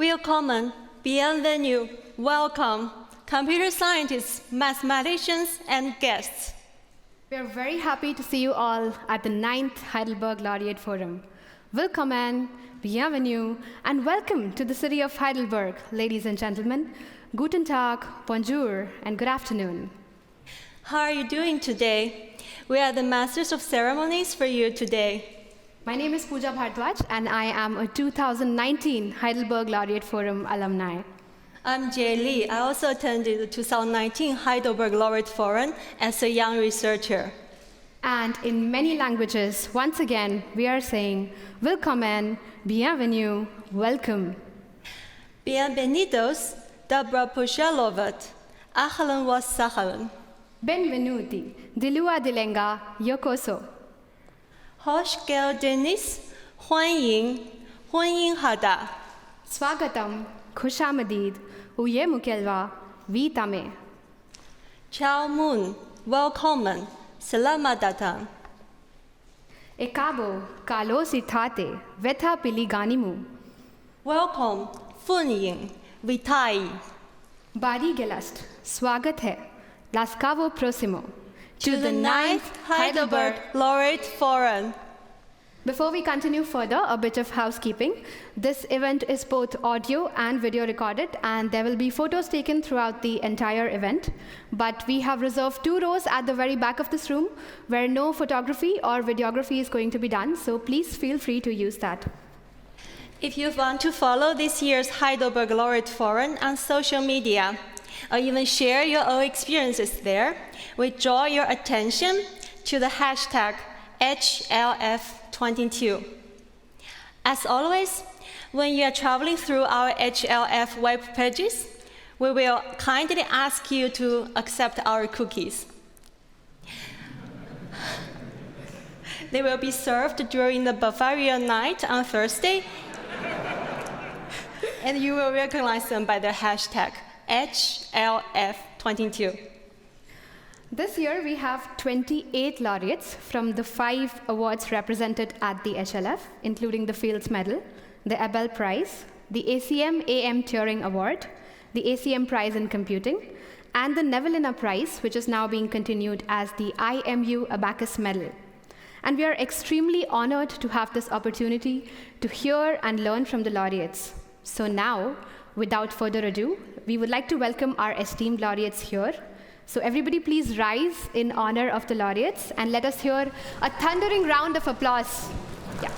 Willkommen, bienvenue, welcome, computer scientists, mathematicians, and guests. We are very happy to see you all at the 9th Heidelberg Laureate Forum. Willkommen, bienvenue, and welcome to the city of Heidelberg, ladies and gentlemen. Guten Tag, bonjour, and good afternoon. How are you doing today? We are the Masters of Ceremonies for you today. My name is Pooja Bharadwaj, and I am a 2019 Heidelberg Laureate Forum alumni. I'm Jie Li. I also attended the 2019 Heidelberg Laureate Forum as a young researcher. And in many languages, once again, we are saying, Willkommen, bienvenue, welcome. Bienvenidos, dobro požalovat, ahlan wa sahlan. Benvenuti, dilua dilenga, yokoso. Hoş geldiniz, 欢迎好的. Swagatam, khushamadid, uye mukelva, vitame. Ciao mun, welcome, selamat datang. Ekabo, kalo sitate, vetha piliganimu. Welcome, 歡迎, vitai. Bari gelast, swagat hai, laskavo prosimo. To the 9th Heidelberg Laureate Forum. Before we continue further, a bit of housekeeping. This event is both audio and video recorded, and there will be photos taken throughout the entire event. But we have reserved 2 rows at the very back of this room where no photography or videography is going to be done, so please feel free to use that. If you want to follow this year's Heidelberg Laureate Forum on social media, or even share your own experiences there, we draw your attention to the hashtag HLF22. As always, when you are traveling through our HLF web pages, we will kindly ask you to accept our cookies. They will be served during the Bavaria night on Thursday, and you will recognize them by the hashtag HLF22. This year we have 28 laureates from the 5 awards represented at the HLF, including the Fields Medal, the Abel Prize, the ACM AM Turing Award, the ACM Prize in Computing, and the Nevillina Prize, which is now being continued as the IMU Abacus Medal. And we are extremely honored to have this opportunity to hear and learn from the laureates. So now, without further ado, we would like to welcome our esteemed laureates here. So everybody please rise in honor of the laureates and let us hear a thundering round of applause. Yeah.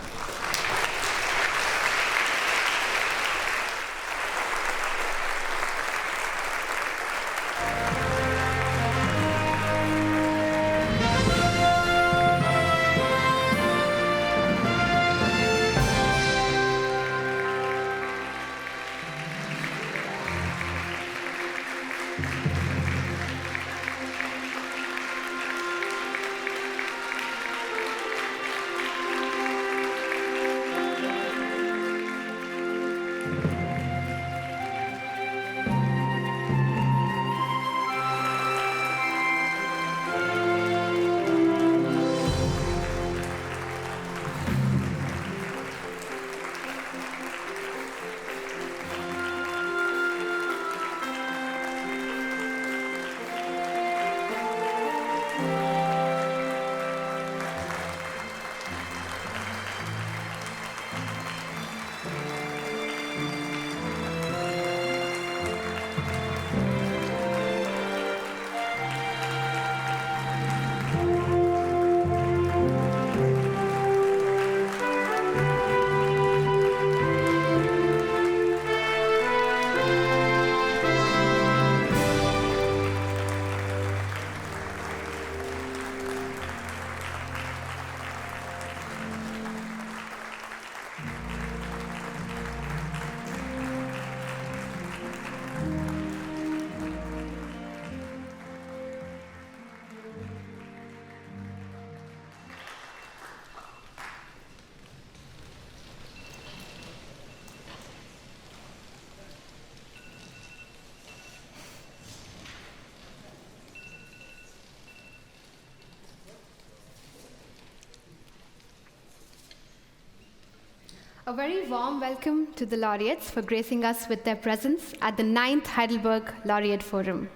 A very warm welcome to the laureates for gracing us with their presence at the 9th Heidelberg Laureate Forum.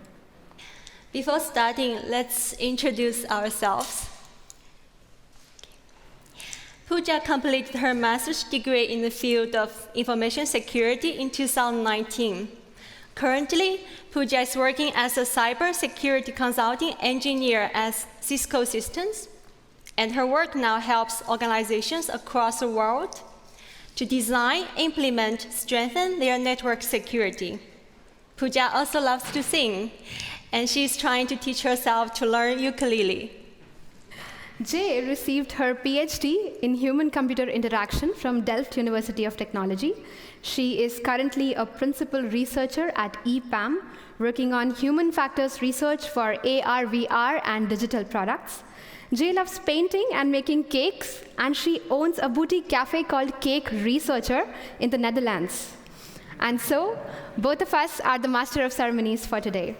Before starting, let's introduce ourselves. Pooja completed her master's degree in the field of information security in 2019. Currently, Pooja is working as a cyber security consulting engineer at Cisco Systems, and her work now helps organizations across the world to design, implement, strengthen their network security. Pooja also loves to sing, and she's trying to teach herself to learn ukulele. Jie received her PhD in human-computer interaction from Delft University of Technology. She is currently a principal researcher at EPAM, working on human factors research for AR, VR, and digital products. Jie loves painting and making cakes, and she owns a boutique cafe called Cake Researcher in the Netherlands. And so, both of us are the master of ceremonies for today.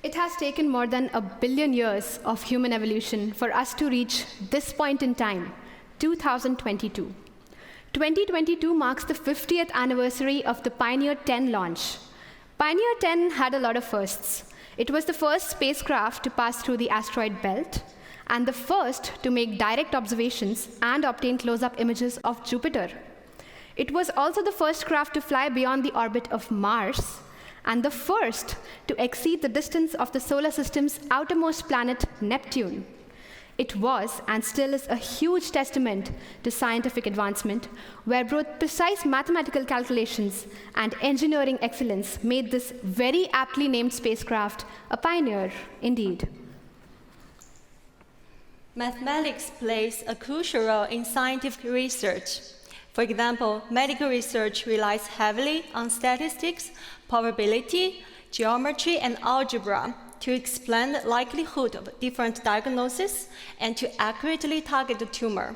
It has taken more than 1 billion years of human evolution for us to reach this point in time, 2022. 2022 marks the 50th anniversary of the Pioneer 10 launch. Pioneer 10 had a lot of firsts. It was the first spacecraft to pass through the asteroid belt, and the first to make direct observations and obtain close-up images of Jupiter. It was also the first craft to fly beyond the orbit of Mars, and the first to exceed the distance of the solar system's outermost planet, Neptune. It was, and still is, a huge testament to scientific advancement, where both precise mathematical calculations and engineering excellence made this very aptly named spacecraft a pioneer indeed. Mathematics plays a crucial role in scientific research. For example, medical research relies heavily on statistics, probability, geometry, and algebra to explain the likelihood of different diagnoses and to accurately target the tumor.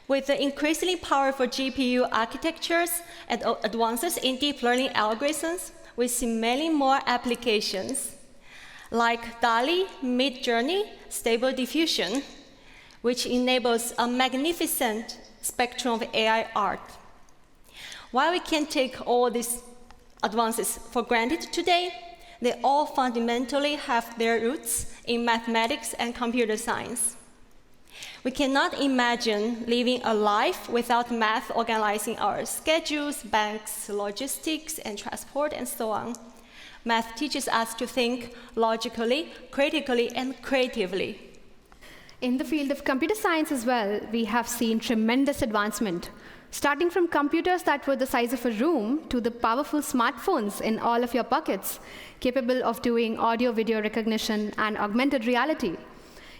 With the increasingly powerful GPU architectures and advances in deep learning algorithms, we see many more applications, like DALI, Midjourney, Stable Diffusion, which enables a magnificent spectrum of AI art. While we can take all these advances for granted today, they all fundamentally have their roots in mathematics and computer science. We cannot imagine living a life without math organizing our schedules, banks, logistics, and transport, and so on. Math teaches us to think logically, critically, and creatively. In the field of computer science as well, we have seen tremendous advancement, starting from computers that were the size of a room to the powerful smartphones in all of your pockets, capable of doing audio-video recognition and augmented reality.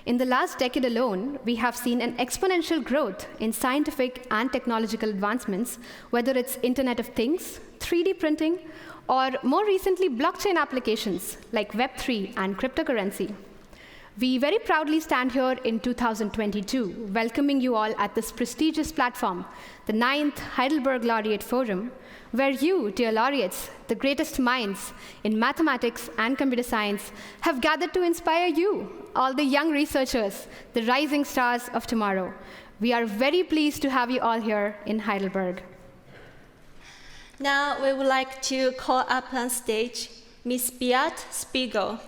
In the last decade alone, we have seen an exponential growth in scientific and technological advancements, whether it's Internet of Things, 3D printing, or more recently, blockchain applications like Web3 and cryptocurrency. We very proudly stand here in 2022, welcoming you all at this prestigious platform, the 9th Heidelberg Laureate Forum, where you, dear laureates, the greatest minds in mathematics and computer science, have gathered to inspire you, all the young researchers, the rising stars of tomorrow. We are very pleased to have you all here in Heidelberg. Now we would like to call up on stage Ms. Beate Spiegel,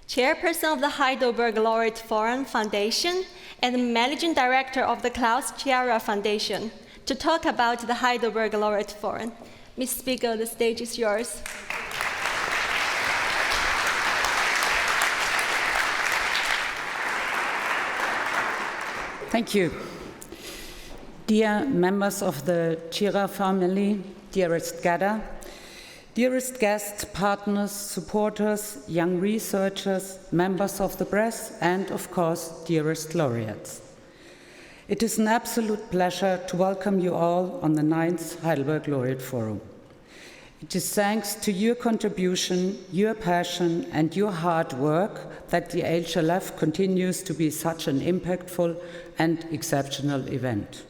Chairperson of the Heidelberg Laureate Forum Foundation and Managing Director of the Klaus Tschira Foundation, to talk about the Heidelberg Laureate Forum. Ms. Spiegel, the stage is yours. Thank you. Dear members of the Tschira family, dearest Gada, dearest guests, partners, supporters, young researchers, members of the press, and of course, dearest laureates. It is an absolute pleasure to welcome you all on the 9th Heidelberg Laureate Forum. It is thanks to your contribution, your passion, and your hard work that the HLF continues to be such an impactful and exceptional event.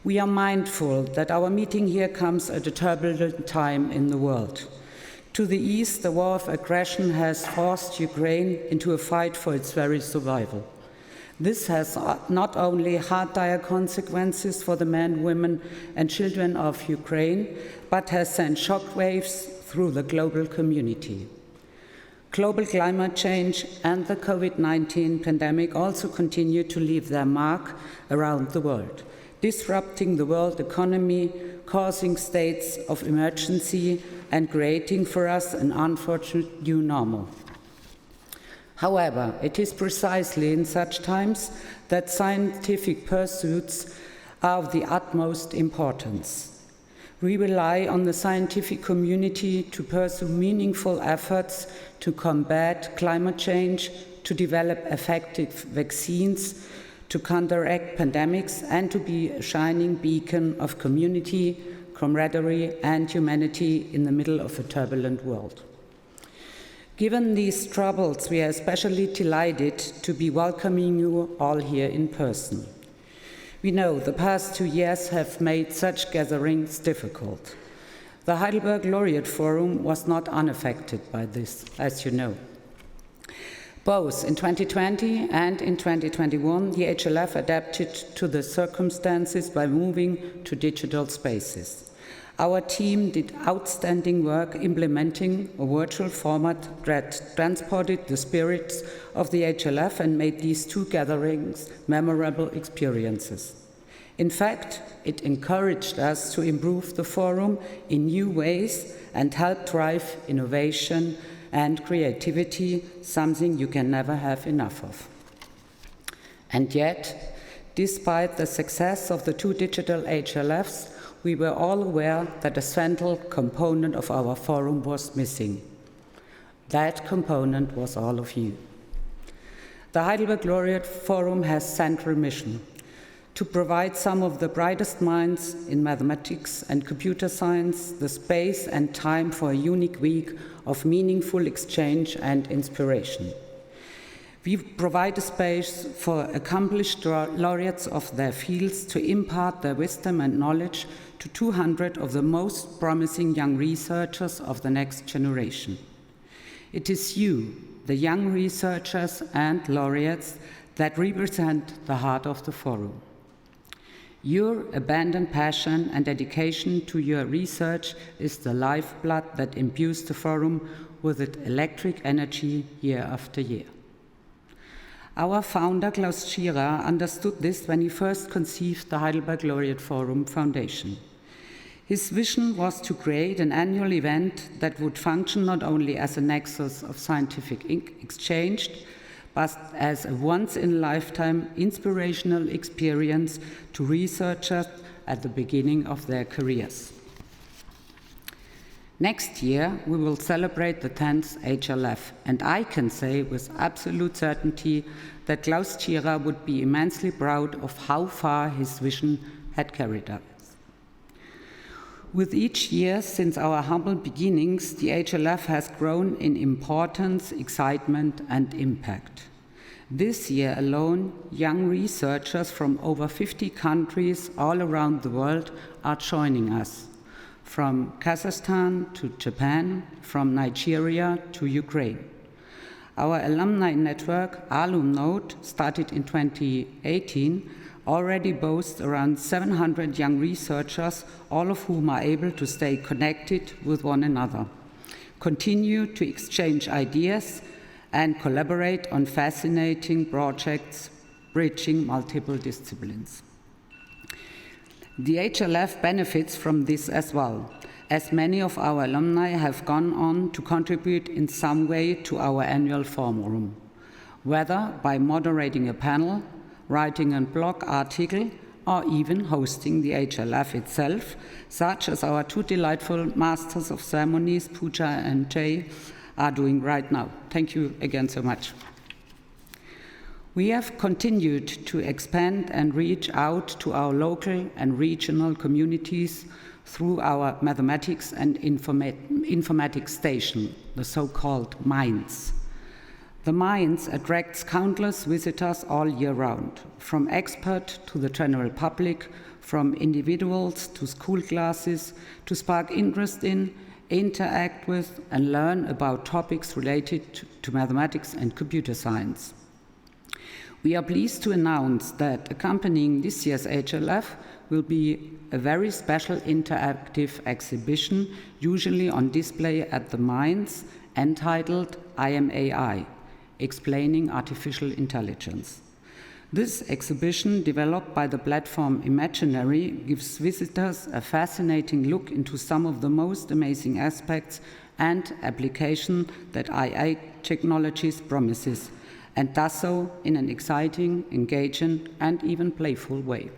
We are mindful that our meeting here comes at a turbulent time in the world. To the east, the war of aggression has forced Ukraine into a fight for its very survival. This has not only had dire consequences for the men, women, and children of Ukraine, but has sent shockwaves through the global community. Global climate change and the COVID-19 pandemic also continue to leave their mark around the world, disrupting the world economy, causing states of emergency, and creating for us an unfortunate new normal. However, it is precisely in such times that scientific pursuits are of the utmost importance. We rely on the scientific community to pursue meaningful efforts to combat climate change, to develop effective vaccines, to counteract pandemics, and to be a shining beacon of community, camaraderie, and humanity in the middle of a turbulent world. Given these troubles, we are especially delighted to be welcoming you all here in person. We know the past 2 years have made such gatherings difficult. The Heidelberg Laureate Forum was not unaffected by this, as you know. Both in 2020 and in 2021, the HLF adapted to the circumstances by moving to digital spaces. Our team did outstanding work implementing a virtual format that transported the spirits of the HLF and made these two gatherings memorable experiences. In fact, it encouraged us to improve the forum in new ways and help drive innovation and creativity, something you can never have enough of. And yet, despite the success of the two digital HLFs, we were all aware that a central component of our forum was missing. That component was all of you. The Heidelberg Laureate Forum has central mission to provide some of the brightest minds in mathematics and computer science the space and time for a unique week of meaningful exchange and inspiration. We provide a space for accomplished laureates of their fields to impart their wisdom and knowledge to 200 of the most promising young researchers of the next generation. It is you, the young researchers and laureates, that represent the heart of the forum. Your abandoned passion and dedication to your research is the lifeblood that imbues the forum with its electric energy year after year. Our founder, Klaus Tschira, understood this when he first conceived the Heidelberg Laureate Forum Foundation. His vision was to create an annual event that would function not only as a nexus of scientific exchange, but as a once-in-a-lifetime inspirational experience to researchers at the beginning of their careers. Next year, we will celebrate the 10th HLF, and I can say with absolute certainty that Klaus Tschira would be immensely proud of how far his vision had carried us. With each year since our humble beginnings, the HLF has grown in importance, excitement, and impact. This year alone, young researchers from over 50 countries all around the world are joining us, from Kazakhstan to Japan, from Nigeria to Ukraine. Our alumni network, Alumnode, started in 2018, already boasts around 700 young researchers, all of whom are able to stay connected with one another, continue to exchange ideas, and collaborate on fascinating projects bridging multiple disciplines. The HLF benefits from this as well, as many of our alumni have gone on to contribute in some way to our annual forum, whether by moderating a panel, writing a blog article, or even hosting the HLF itself, such as our two delightful Masters of Ceremonies, Pooja and Jie, are doing right now. Thank you again so much. We have continued to expand and reach out to our local and regional communities through our mathematics and informatics station, the so-called MINDS. The MINDS attracts countless visitors all year round, from expert to the general public, from individuals to school classes, to spark interest in, interact with, and learn about topics related to mathematics and computer science. We are pleased to announce that accompanying this year's HLF will be a very special interactive exhibition, usually on display at the Mainz, entitled I Am AI, Explaining Artificial Intelligence. This exhibition, developed by the platform Imaginary, gives visitors a fascinating look into some of the most amazing aspects and applications that AI technologies promises, and does so in an exciting, engaging, and even playful way.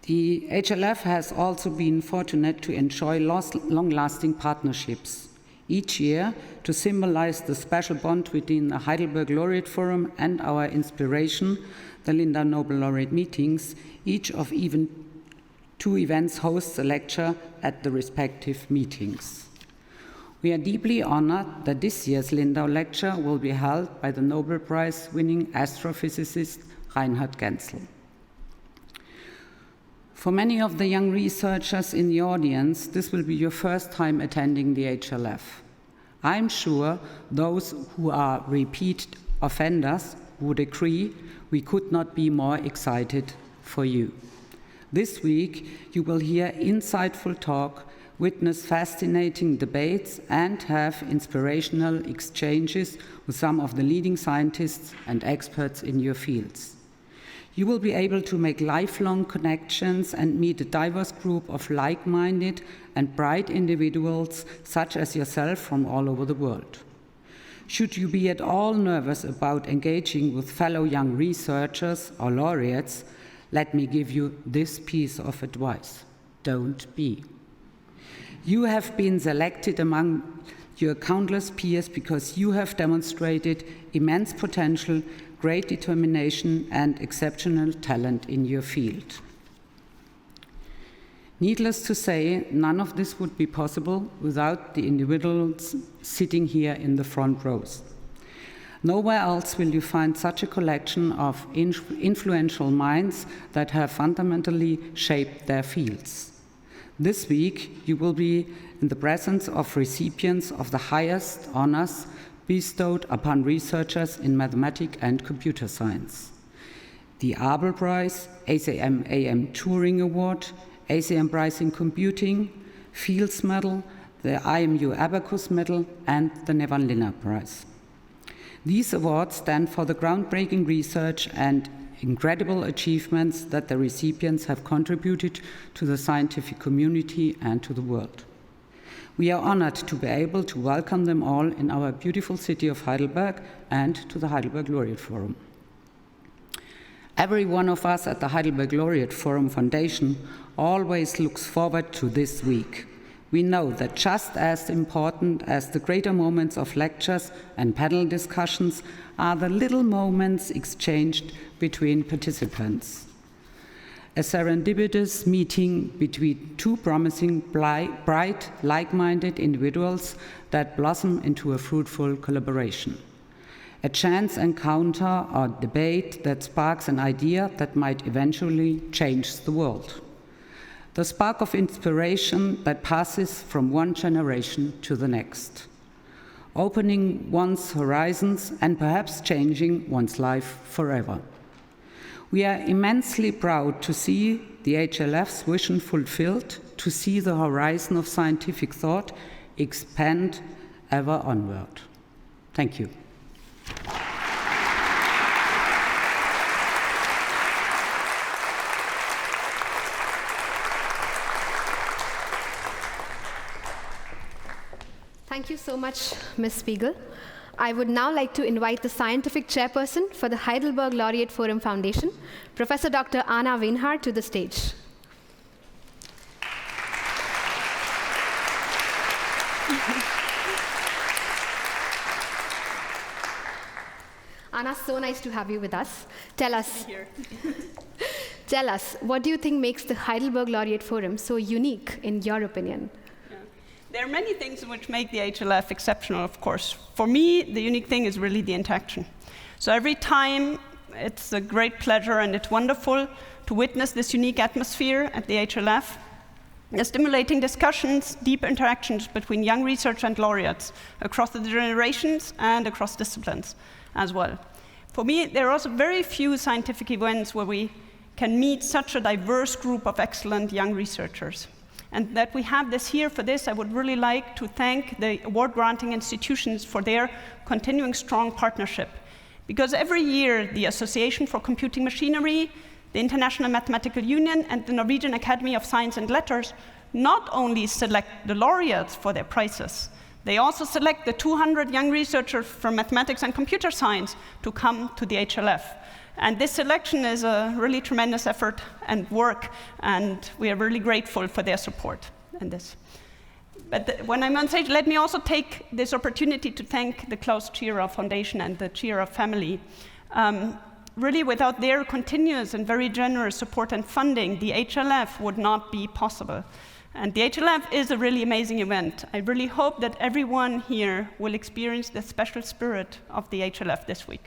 The HLF has also been fortunate to enjoy long-lasting partnerships each year to symbolize the special bond between the Heidelberg Laureate Forum and our inspiration, the Lindau Nobel Laureate meetings. Each of even 2 events hosts a lecture at the respective meetings. We are deeply honored that this year's Lindau lecture will be held by the Nobel Prize-winning astrophysicist Reinhard Genzel. For many of the young researchers in the audience, this will be your first time attending the HLF. I'm sure those who are repeat offenders would agree we could not be more excited for you. This week, you will hear insightful talk, witness fascinating debates, and have inspirational exchanges with some of the leading scientists and experts in your fields. You will be able to make lifelong connections and meet a diverse group of like-minded and bright individuals such as yourself from all over the world. Should you be at all nervous about engaging with fellow young researchers or laureates, let me give you this piece of advice: don't be. You have been selected among your countless peers because you have demonstrated immense potential, great determination, and exceptional talent in your field. Needless to say, none of this would be possible without the individuals sitting here in the front rows. Nowhere else will you find such a collection of influential minds that have fundamentally shaped their fields. This week, you will be in the presence of recipients of the highest honors bestowed upon researchers in mathematics and computer science: the Abel Prize, ACM AM Turing Award, ACM Prize in Computing, Fields Medal, the IMU Abacus Medal, and the Nevanlinna Prize. These awards stand for the groundbreaking research and incredible achievements that the recipients have contributed to the scientific community and to the world. We are honored to be able to welcome them all in our beautiful city of Heidelberg and to the Heidelberg Laureate Forum. Every one of us at the Heidelberg Laureate Forum Foundation always looks forward to this week. We know that just as important as the greater moments of lectures and panel discussions are the little moments exchanged between participants. A serendipitous meeting between 2 promising, bright, like-minded individuals that blossom into a fruitful collaboration. A chance encounter or debate that sparks an idea that might eventually change the world. The spark of inspiration that passes from one generation to the next, opening one's horizons and perhaps changing one's life forever. We are immensely proud to see the HLF's vision fulfilled, to see the horizon of scientific thought expand ever onward. Thank you. Thank you so much, Ms. Spiegel. I would now like to invite the scientific chairperson for the Heidelberg Laureate Forum Foundation, Professor Dr. Anna Wienhard, to the stage. Anna, so nice to have you with us. Tell us, what do you think makes the Heidelberg Laureate Forum so unique, in your opinion? There are many things which make the HLF exceptional, of course. For me, the unique thing is really the interaction. So every time, it's a great pleasure and it's wonderful to witness this unique atmosphere at the HLF. stimulating discussions, deep interactions between young researchers and laureates across the generations and across disciplines as well. For me, there are also very few scientific events where we can meet such a diverse group of excellent young researchers. And that we have this here for this, I would really like to thank the award-granting institutions for their continuing strong partnership. Because every year, the Association for Computing Machinery, the International Mathematical Union, and the Norwegian Academy of Science and Letters not only select the laureates for their prizes, they also select the 200 young researchers from mathematics and computer science to come to the HLF. And this selection is a really tremendous effort and work, and we are really grateful for their support in this. But when I'm on stage, let me also take this opportunity to thank the Klaus Tschira Foundation and the Tschira family. Really, without their continuous and very generous support and funding, the HLF would not be possible. And the HLF is a really amazing event. I really hope that everyone here will experience the special spirit of the HLF this week.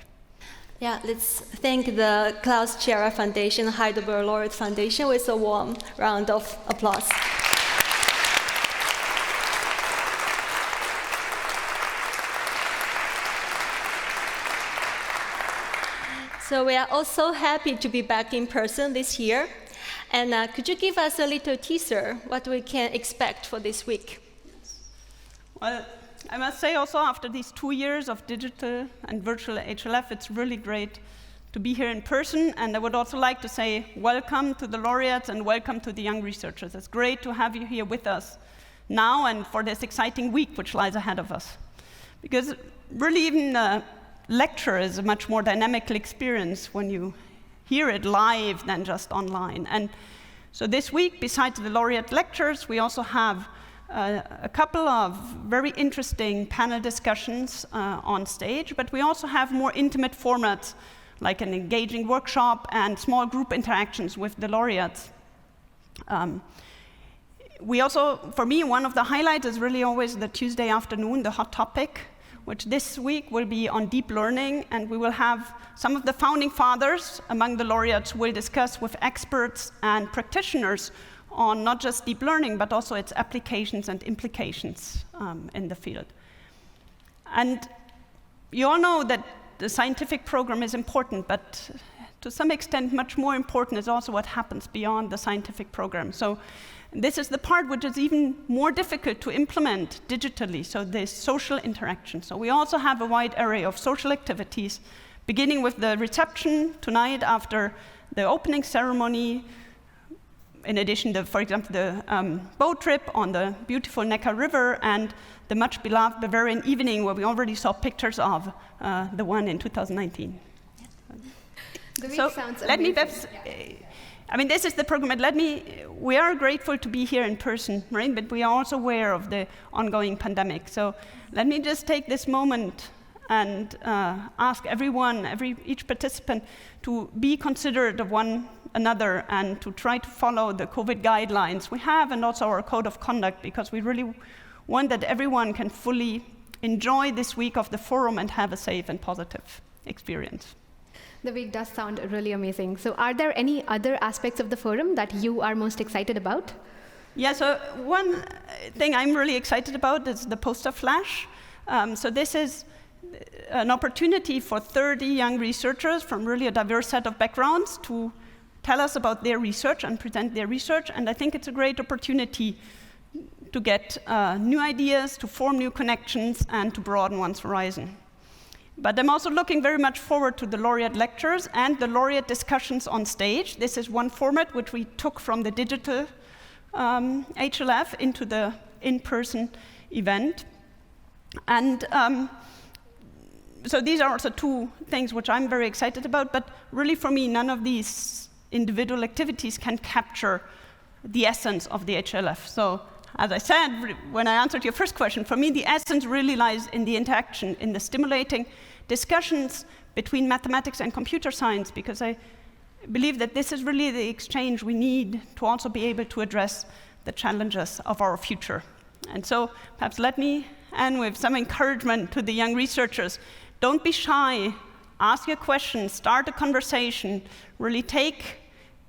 Yeah, let's thank the Klaus Tschira Foundation, Heidelberg Laureate Foundation, with a warm round of applause. So we are also happy to be back in person this year. And could you give us a little teaser what we can expect for this week? Well, I must say also after these 2 years of digital and virtual HLF, it's really great to be here in person. And I would also like to say welcome to the laureates and welcome to the young researchers. It's great to have you here with us now and for this exciting week which lies ahead of us. Because really even a lecture is a much more dynamical experience when you hear it live than just online. And so this week, besides the laureate lectures, we also have a couple of very interesting panel discussions on stage, but we also have more intimate formats like an engaging workshop and small group interactions with the laureates. We also, for me, one of the highlights is really always the Tuesday afternoon, the hot topic, which this week will be on deep learning, and we will have some of the founding fathers among the laureates will discuss with experts and practitioners on not just deep learning, but also its applications and implications in the field. And you all know that the scientific program is important, but to some extent, much more important is also what happens beyond the scientific program. So this is the part which is even more difficult to implement digitally, so there's social interaction. So we also have a wide array of social activities, beginning with the reception tonight after the opening ceremony, in addition to, for example, the boat trip on the beautiful Neckar River and the much beloved Bavarian evening where we already saw pictures of the one in 2019. The week so sounds let me, amazing. I mean, this is the program, but we are grateful to be here in person, right? But we are also aware of the ongoing pandemic. So let me just take this moment and ask everyone, each participant, to be considerate of one another and to try to follow the COVID guidelines we have and also our code of conduct, because we really want that everyone can fully enjoy this week of the forum and have a safe and positive experience. The week does sound really amazing. So are there any other aspects of the forum that you are most excited about? Yeah, so one thing I'm really excited about is the poster flash. So this is an opportunity for 30 young researchers from really a diverse set of backgrounds to tell us about their research and present their research. And I think it's a great opportunity to get new ideas, to form new connections, and to broaden one's horizon. But I'm also looking very much forward to the laureate lectures and the laureate discussions on stage. This is one format which we took from the digital HLF into the in-person event. And so these are also two things which I'm very excited about, but really for me, none of these individual activities can capture the essence of the HLF. So as I said, when I answered your first question, for me, the essence really lies in the interaction, in the stimulating discussions between mathematics and computer science, because I believe that this is really the exchange we need to also be able to address the challenges of our future. And so perhaps let me end with some encouragement to the young researchers. Don't be shy, ask your questions, start a conversation, really take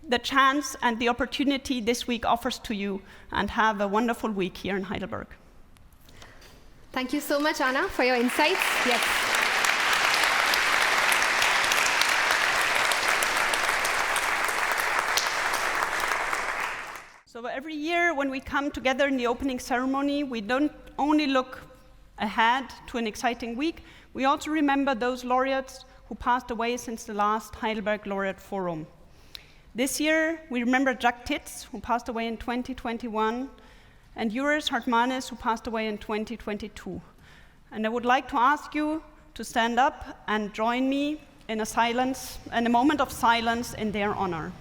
the chance and the opportunity this week offers to you, and have a wonderful week here in Heidelberg. Thank you so much, Anna, for your insights. Yes. So every year when we come together in the opening ceremony, we don't only look ahead to an exciting week, we also remember those laureates who passed away since the last Heidelberg Laureate Forum. This year, we remember Jack Titz, who passed away in 2021, and Juris Hartmanis, who passed away in 2022. And I would like to ask you to stand up and join me in a moment of silence in their honor.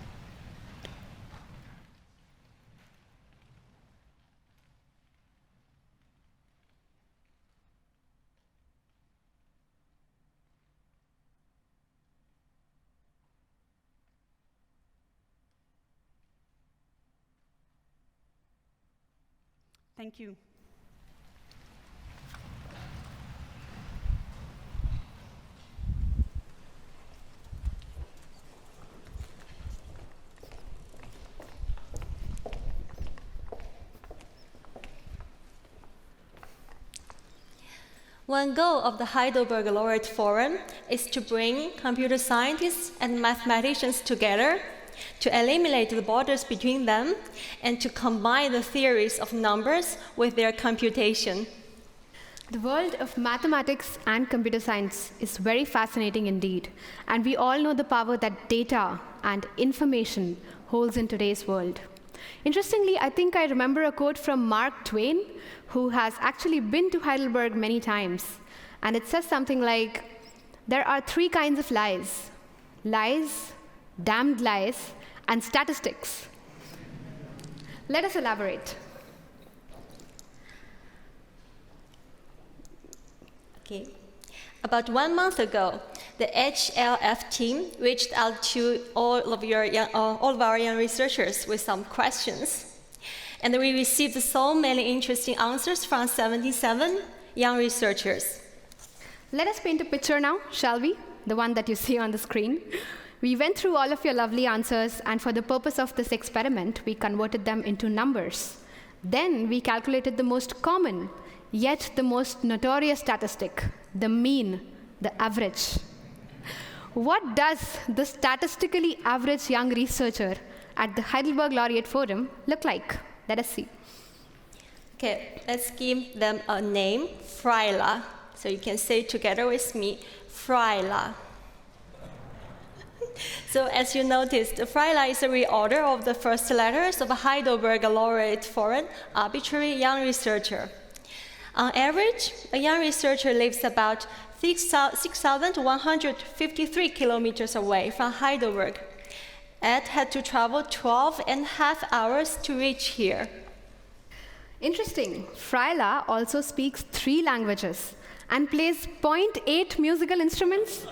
Thank you. One goal of the Heidelberg Laureate Forum is to bring computer scientists and mathematicians together, to eliminate the borders between them, and to combine the theories of numbers with their computation. The world of mathematics and computer science is very fascinating indeed, and we all know the power that data and information holds in today's world. Interestingly, I think I remember a quote from Mark Twain, who has actually been to Heidelberg many times, and it says something like, "There are three kinds of lies: lies, damned lies, and statistics." Let us elaborate. Okay. About 1 month ago, the HLF team reached out to all of our young researchers with some questions. And we received so many interesting answers from 77 young researchers. Let us paint a picture now, shall we? The one that you see on the screen. We went through all of your lovely answers, and for the purpose of this experiment, we converted them into numbers. Then we calculated the most common, yet the most notorious statistic, the mean, the average. What does the statistically average young researcher at the Heidelberg Laureate Forum look like? Let us see. Okay, let's give them a name, Fryla. So you can say together with me, Fryla. So as you noticed, Fryla is a reorder of the first letters of a Heidelberg Laureate Forum, arbitrary young researcher. On average, a young researcher lives about 6,153 kilometers away from Heidelberg. Ed had to travel 12.5 hours to reach here. Interesting. Fryla also speaks 3 languages and plays 0.8 musical instruments.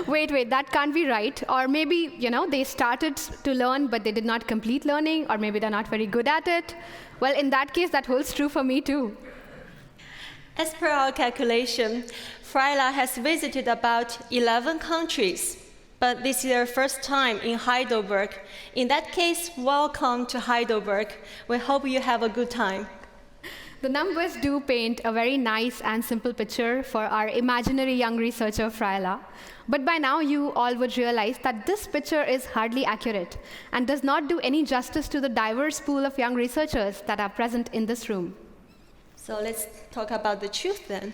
Wait, that can't be right. Or maybe, they started to learn, but they did not complete learning, or maybe they're not very good at it. Well, in that case, that holds true for me too. As per our calculation, Fryla has visited about 11 countries, but this is their first time in Heidelberg. In that case, welcome to Heidelberg. We hope you have a good time. The numbers do paint a very nice and simple picture for our imaginary young researcher, Fryla. But by now, you all would realize that this picture is hardly accurate and does not do any justice to the diverse pool of young researchers that are present in this room. So let's talk about the truth then.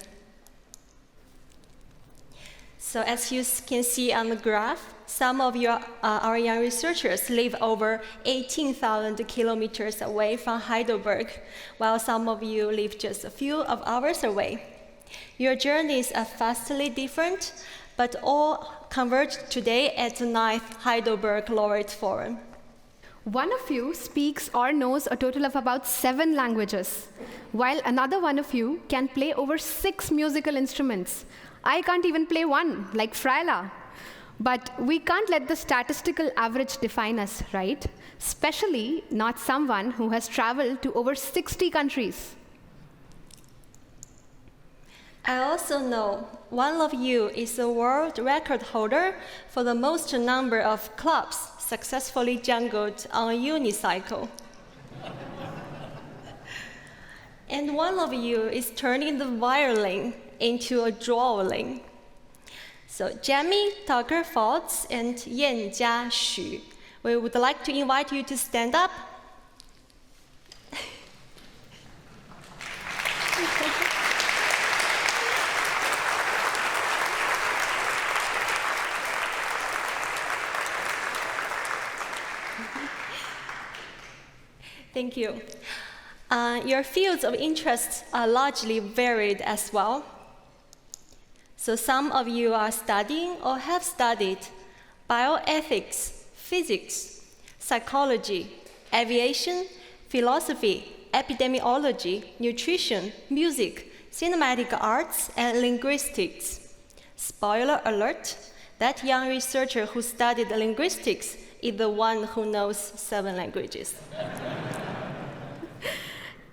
So as you can see on the graph, some of our young researchers live over 18,000 kilometers away from Heidelberg, while some of you live just a few hours away. Your journeys are vastly different, but all converge today at the 9th Heidelberg Laureate Forum. One of you speaks or knows a total of about 7 languages, while another one of you can play over 6 musical instruments. I can't even play one, like Fryla. But we can't let the statistical average define us, right? Especially not someone who has traveled to over 60 countries. I also know one of you is the world record holder for the most number of clubs successfully jungled on a unicycle. And one of you is turning the violin into a drawing. So Jamie, Tucker Foltz, and Yan Jia Xu, we would like to invite you to stand up. Thank you. Your fields of interest are largely varied as well. So some of you are studying or have studied bioethics, physics, psychology, aviation, philosophy, epidemiology, nutrition, music, cinematic arts, and linguistics. Spoiler alert, that young researcher who studied linguistics is the one who knows 7 languages.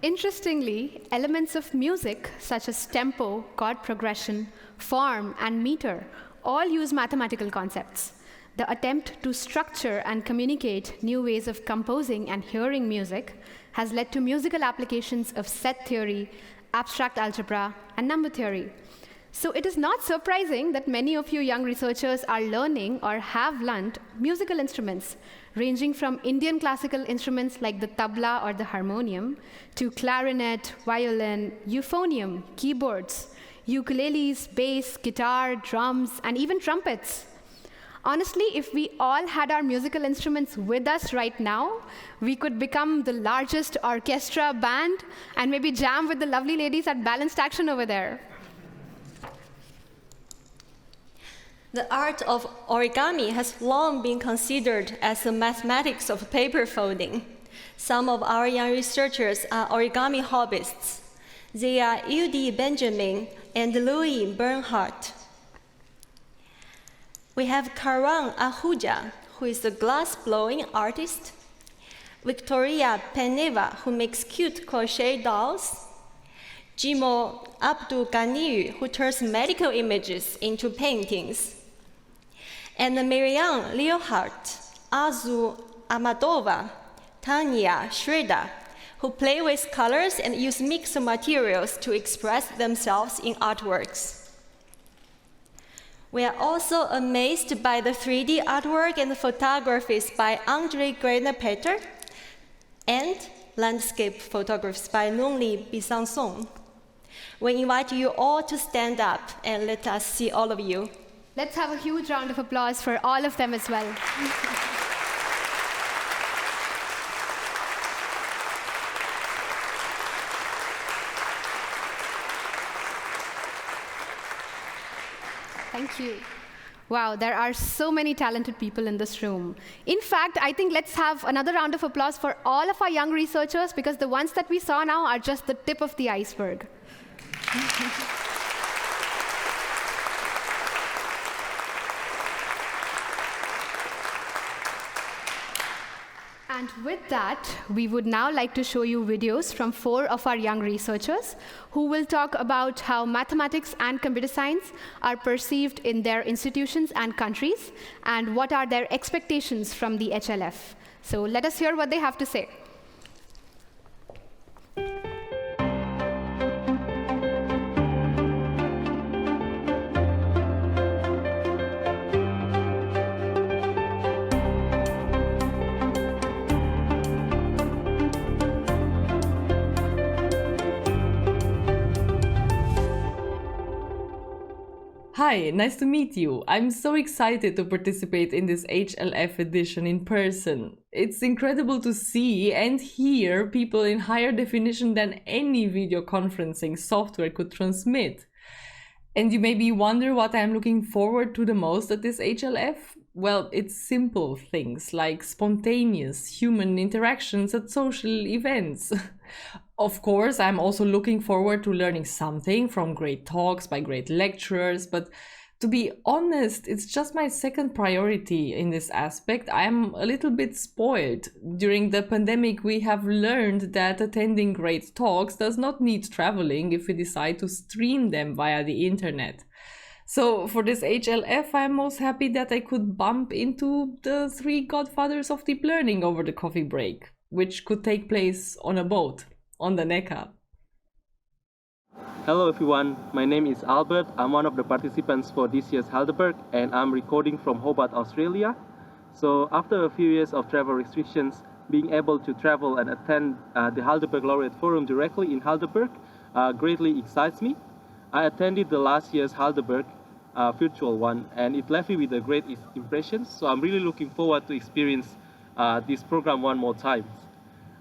Interestingly, elements of music, such as tempo, chord progression, form, and meter, all use mathematical concepts. The attempt to structure and communicate new ways of composing and hearing music has led to musical applications of set theory, abstract algebra, and number theory. So it is not surprising that many of you young researchers are learning or have learned musical instruments, ranging from Indian classical instruments like the tabla or the harmonium, to clarinet, violin, euphonium, keyboards, ukuleles, bass, guitar, drums, and even trumpets. Honestly, if we all had our musical instruments with us right now, we could become the largest orchestra band and maybe jam with the lovely ladies at Balanced Action over there. The art of origami has long been considered as the mathematics of paper folding. Some of our young researchers are origami hobbyists. They are Udi Benjamin and Louis Bernhard. We have Karan Ahuja, who is a glass-blowing artist, Victoria Peneva, who makes cute crochet dolls, Jimo Abdul Ganiyu, who turns medical images into paintings, and Miriam Leohart, Azu Amadova, Tanya Shreda, who play with colors and use mixed materials to express themselves in artworks. We are also amazed by the 3D artwork and photographies by Andrei Greiner-Peter and landscape photographs by Nongli Bisanson. We invite you all to stand up and let us see all of you. Let's have a huge round of applause for all of them as well. Thank you. Wow, there are so many talented people in this room. In fact, I think let's have another round of applause for all of our young researchers, because the ones that we saw now are just the tip of the iceberg. And with that, we would now like to show you videos from 4 of our young researchers who will talk about how mathematics and computer science are perceived in their institutions and countries, and what are their expectations from the HLF. So let us hear what they have to say. Hi, nice to meet you. I'm so excited to participate in this HLF edition in person. It's incredible to see and hear people in higher definition than any video conferencing software could transmit. And you maybe wonder what I'm looking forward to the most at this HLF? Well, it's simple things like spontaneous human interactions at social events. Of course, I'm also looking forward to learning something from great talks by great lecturers, but to be honest, it's just my second priority in this aspect. I'm a little bit spoiled. During the pandemic, we have learned that attending great talks does not need traveling if we decide to stream them via the internet. So for this HLF, I'm most happy that I could bump into the 3 godfathers of deep learning over the coffee break, which could take place on a boat on the Neckar. Hello everyone, my name is Albert. I'm one of the participants for this year's Heidelberg and I'm recording from Hobart, Australia. So after a few years of travel restrictions, being able to travel and attend the Heidelberg Laureate Forum directly in Heidelberg greatly excites me. I attended the last year's Heidelberg virtual one and it left me with a great impression. So I'm really looking forward to experience this program one more time.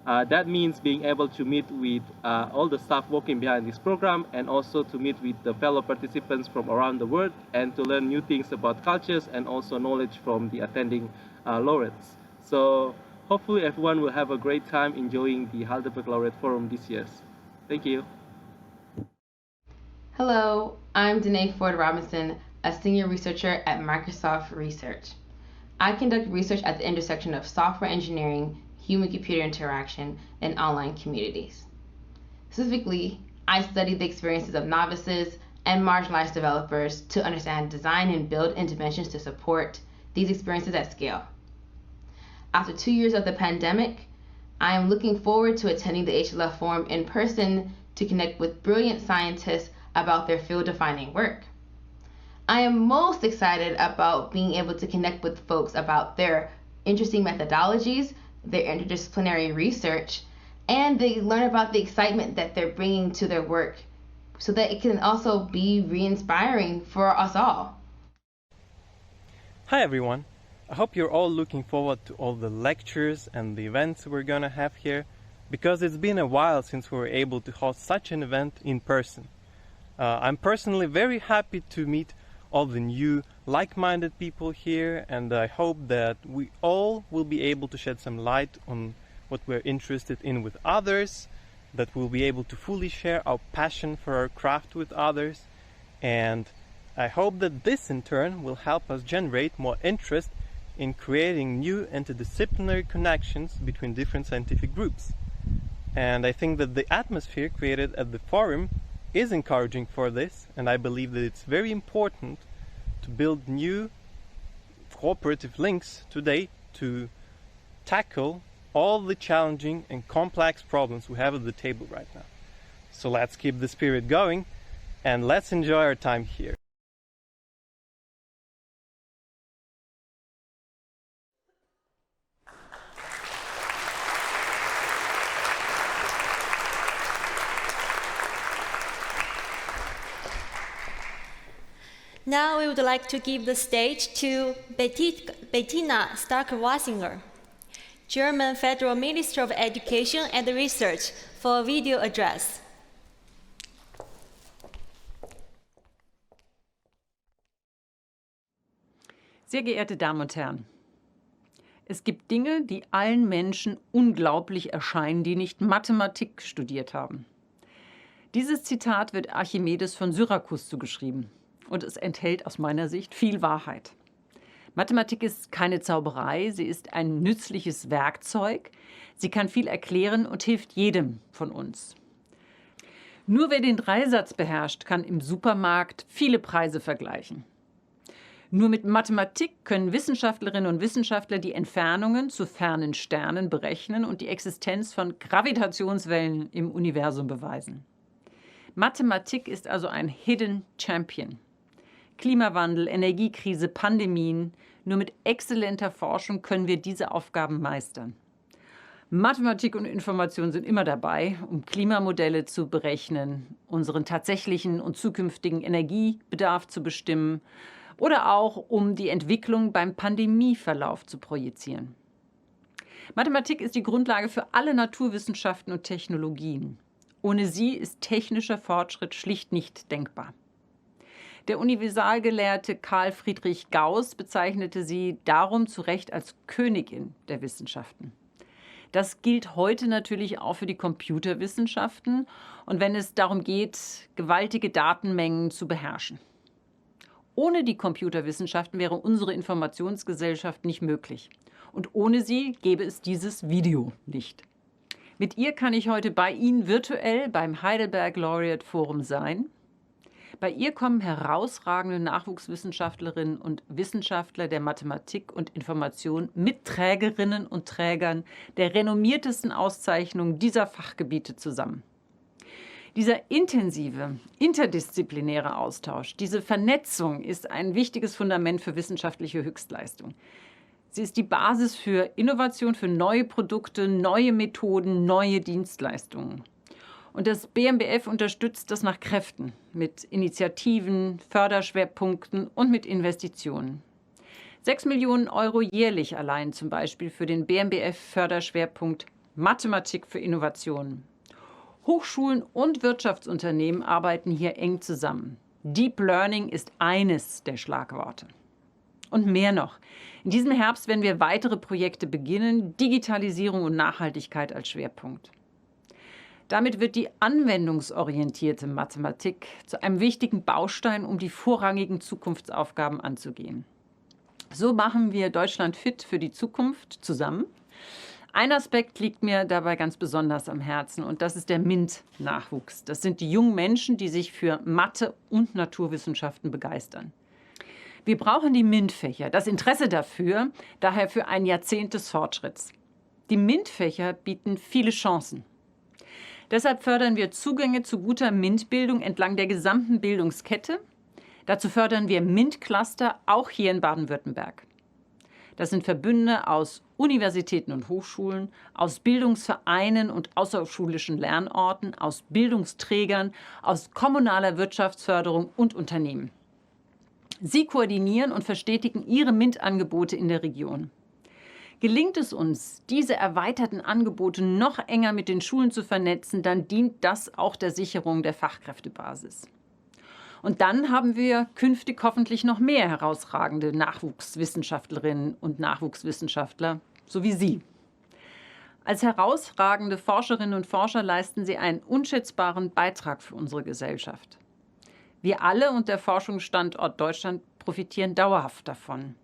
That means being able to meet with all the staff working behind this program and also to meet with the fellow participants from around the world and to learn new things about cultures and also knowledge from the attending laureates. So hopefully everyone will have a great time enjoying the Heidelberg Laureate Forum this year. Thank you. Hello, I'm Danae Ford Robinson, a senior researcher at Microsoft Research. I conduct research at the intersection of software engineering, human-computer interaction, and online communities. Specifically, I study the experiences of novices and marginalized developers to understand design and build interventions to support these experiences at scale. After 2 years of the pandemic, I am looking forward to attending the HLF Forum in person to connect with brilliant scientists about their field-defining work. I am most excited about being able to connect with folks about their interesting methodologies, their interdisciplinary research, and they learn about the excitement that they're bringing to their work so that it can also be re-inspiring for us all. Hi everyone, I hope you're all looking forward to all the lectures and the events we're gonna have here, because it's been a while since we were able to host such an event in person. I'm personally very happy to meet all the new like-minded people here, and I hope that we all will be able to shed some light on what we're interested in with others, that we'll be able to fully share our passion for our craft with others, and I hope that this in turn will help us generate more interest in creating new interdisciplinary connections between different scientific groups. And I think that the atmosphere created at the forum is encouraging for this, and I believe that it's very important to build new cooperative links today to tackle all the challenging and complex problems we have at the table right now. So let's keep the spirit going and let's enjoy our time here. Now we would like to give the stage to Bettina Stark-Watzinger, German Federal Minister of Education and Research, for a video address. Sehr geehrte Damen und Herren, es gibt Dinge, die allen Menschen unglaublich erscheinen, die nicht Mathematik studiert haben. Dieses Zitat wird Archimedes von Syrakus zugeschrieben. Und es enthält aus meiner Sicht viel Wahrheit. Mathematik ist keine Zauberei, sie ist ein nützliches Werkzeug. Sie kann viel erklären und hilft jedem von uns. Nur wer den Dreisatz beherrscht, kann im Supermarkt viele Preise vergleichen. Nur mit Mathematik können Wissenschaftlerinnen und Wissenschaftler die Entfernungen zu fernen Sternen berechnen und die Existenz von Gravitationswellen im Universum beweisen. Mathematik ist also ein Hidden Champion. Klimawandel, Energiekrise, Pandemien. Nur mit exzellenter Forschung können wir diese Aufgaben meistern. Mathematik und Information sind immer dabei, um Klimamodelle zu berechnen, unseren tatsächlichen und zukünftigen Energiebedarf zu bestimmen oder auch um die Entwicklung beim Pandemieverlauf zu projizieren. Mathematik ist die Grundlage für alle Naturwissenschaften und Technologien. Ohne sie ist technischer Fortschritt schlicht nicht denkbar. Der Universalgelehrte Carl Friedrich Gauss bezeichnete sie darum zu Recht als Königin der Wissenschaften. Das gilt heute natürlich auch für die Computerwissenschaften und wenn es darum geht, gewaltige Datenmengen zu beherrschen. Ohne die Computerwissenschaften wäre unsere Informationsgesellschaft nicht möglich. Und ohne sie gäbe es dieses Video nicht. Mit ihr kann ich heute bei Ihnen virtuell beim Heidelberg Laureate Forum sein. Bei ihr kommen herausragende Nachwuchswissenschaftlerinnen und Wissenschaftler der Mathematik und Information mit Trägerinnen und Trägern der renommiertesten Auszeichnungen dieser Fachgebiete zusammen. Dieser intensive, interdisziplinäre Austausch, diese Vernetzung ist ein wichtiges Fundament für wissenschaftliche Höchstleistung. Sie ist die Basis für Innovation, für neue Produkte, neue Methoden, neue Dienstleistungen. Und das BMBF unterstützt das nach Kräften mit Initiativen, Förderschwerpunkten und mit Investitionen. 6 Millionen Euro jährlich allein zum Beispiel für den BMBF-Förderschwerpunkt Mathematik für Innovationen. Hochschulen und Wirtschaftsunternehmen arbeiten hier eng zusammen. Deep Learning ist eines der Schlagworte. Und mehr noch. In diesem Herbst werden wir weitere Projekte beginnen, Digitalisierung und Nachhaltigkeit als Schwerpunkt. Damit wird die anwendungsorientierte Mathematik zu einem wichtigen Baustein, um die vorrangigen Zukunftsaufgaben anzugehen. So machen wir Deutschland fit für die Zukunft zusammen. Ein Aspekt liegt mir dabei ganz besonders am Herzen und das ist der MINT-Nachwuchs. Das sind die jungen Menschen, die sich für Mathe und Naturwissenschaften begeistern. Wir brauchen die MINT-Fächer, das Interesse dafür, daher für ein Jahrzehnt des Fortschritts. Die MINT-Fächer bieten viele Chancen. Deshalb fördern wir Zugänge zu guter MINT-Bildung entlang der gesamten Bildungskette. Dazu fördern wir MINT-Cluster auch hier in Baden-Württemberg. Das sind Verbünde aus Universitäten und Hochschulen, aus Bildungsvereinen und außerschulischen Lernorten, aus Bildungsträgern, aus kommunaler Wirtschaftsförderung und Unternehmen. Sie koordinieren und verstetigen ihre MINT-Angebote in der Region. Gelingt es uns, diese erweiterten Angebote noch enger mit den Schulen zu vernetzen, dann dient das auch der Sicherung der Fachkräftebasis. Und dann haben wir künftig hoffentlich noch mehr herausragende Nachwuchswissenschaftlerinnen und Nachwuchswissenschaftler, so wie Sie. Als herausragende Forscherinnen und Forscher leisten Sie einen unschätzbaren Beitrag für unsere Gesellschaft. Wir alle und der Forschungsstandort Deutschland profitieren dauerhaft davon.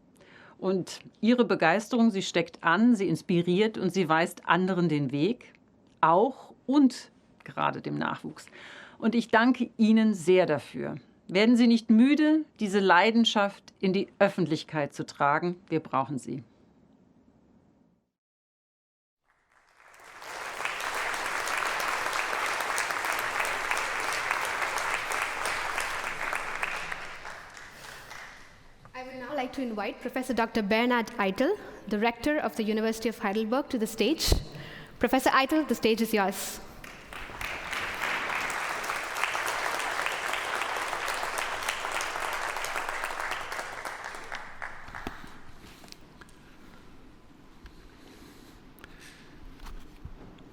Und Ihre Begeisterung, sie steckt an, sie inspiriert und sie weist anderen den Weg, auch und gerade dem Nachwuchs. Und ich danke Ihnen sehr dafür. Werden Sie nicht müde, diese Leidenschaft in die Öffentlichkeit zu tragen? Wir brauchen sie. I'd like to invite Professor Dr. Bernhard Eitel, the Rector of the University of Heidelberg, to the stage. Professor Eitel, the stage is yours.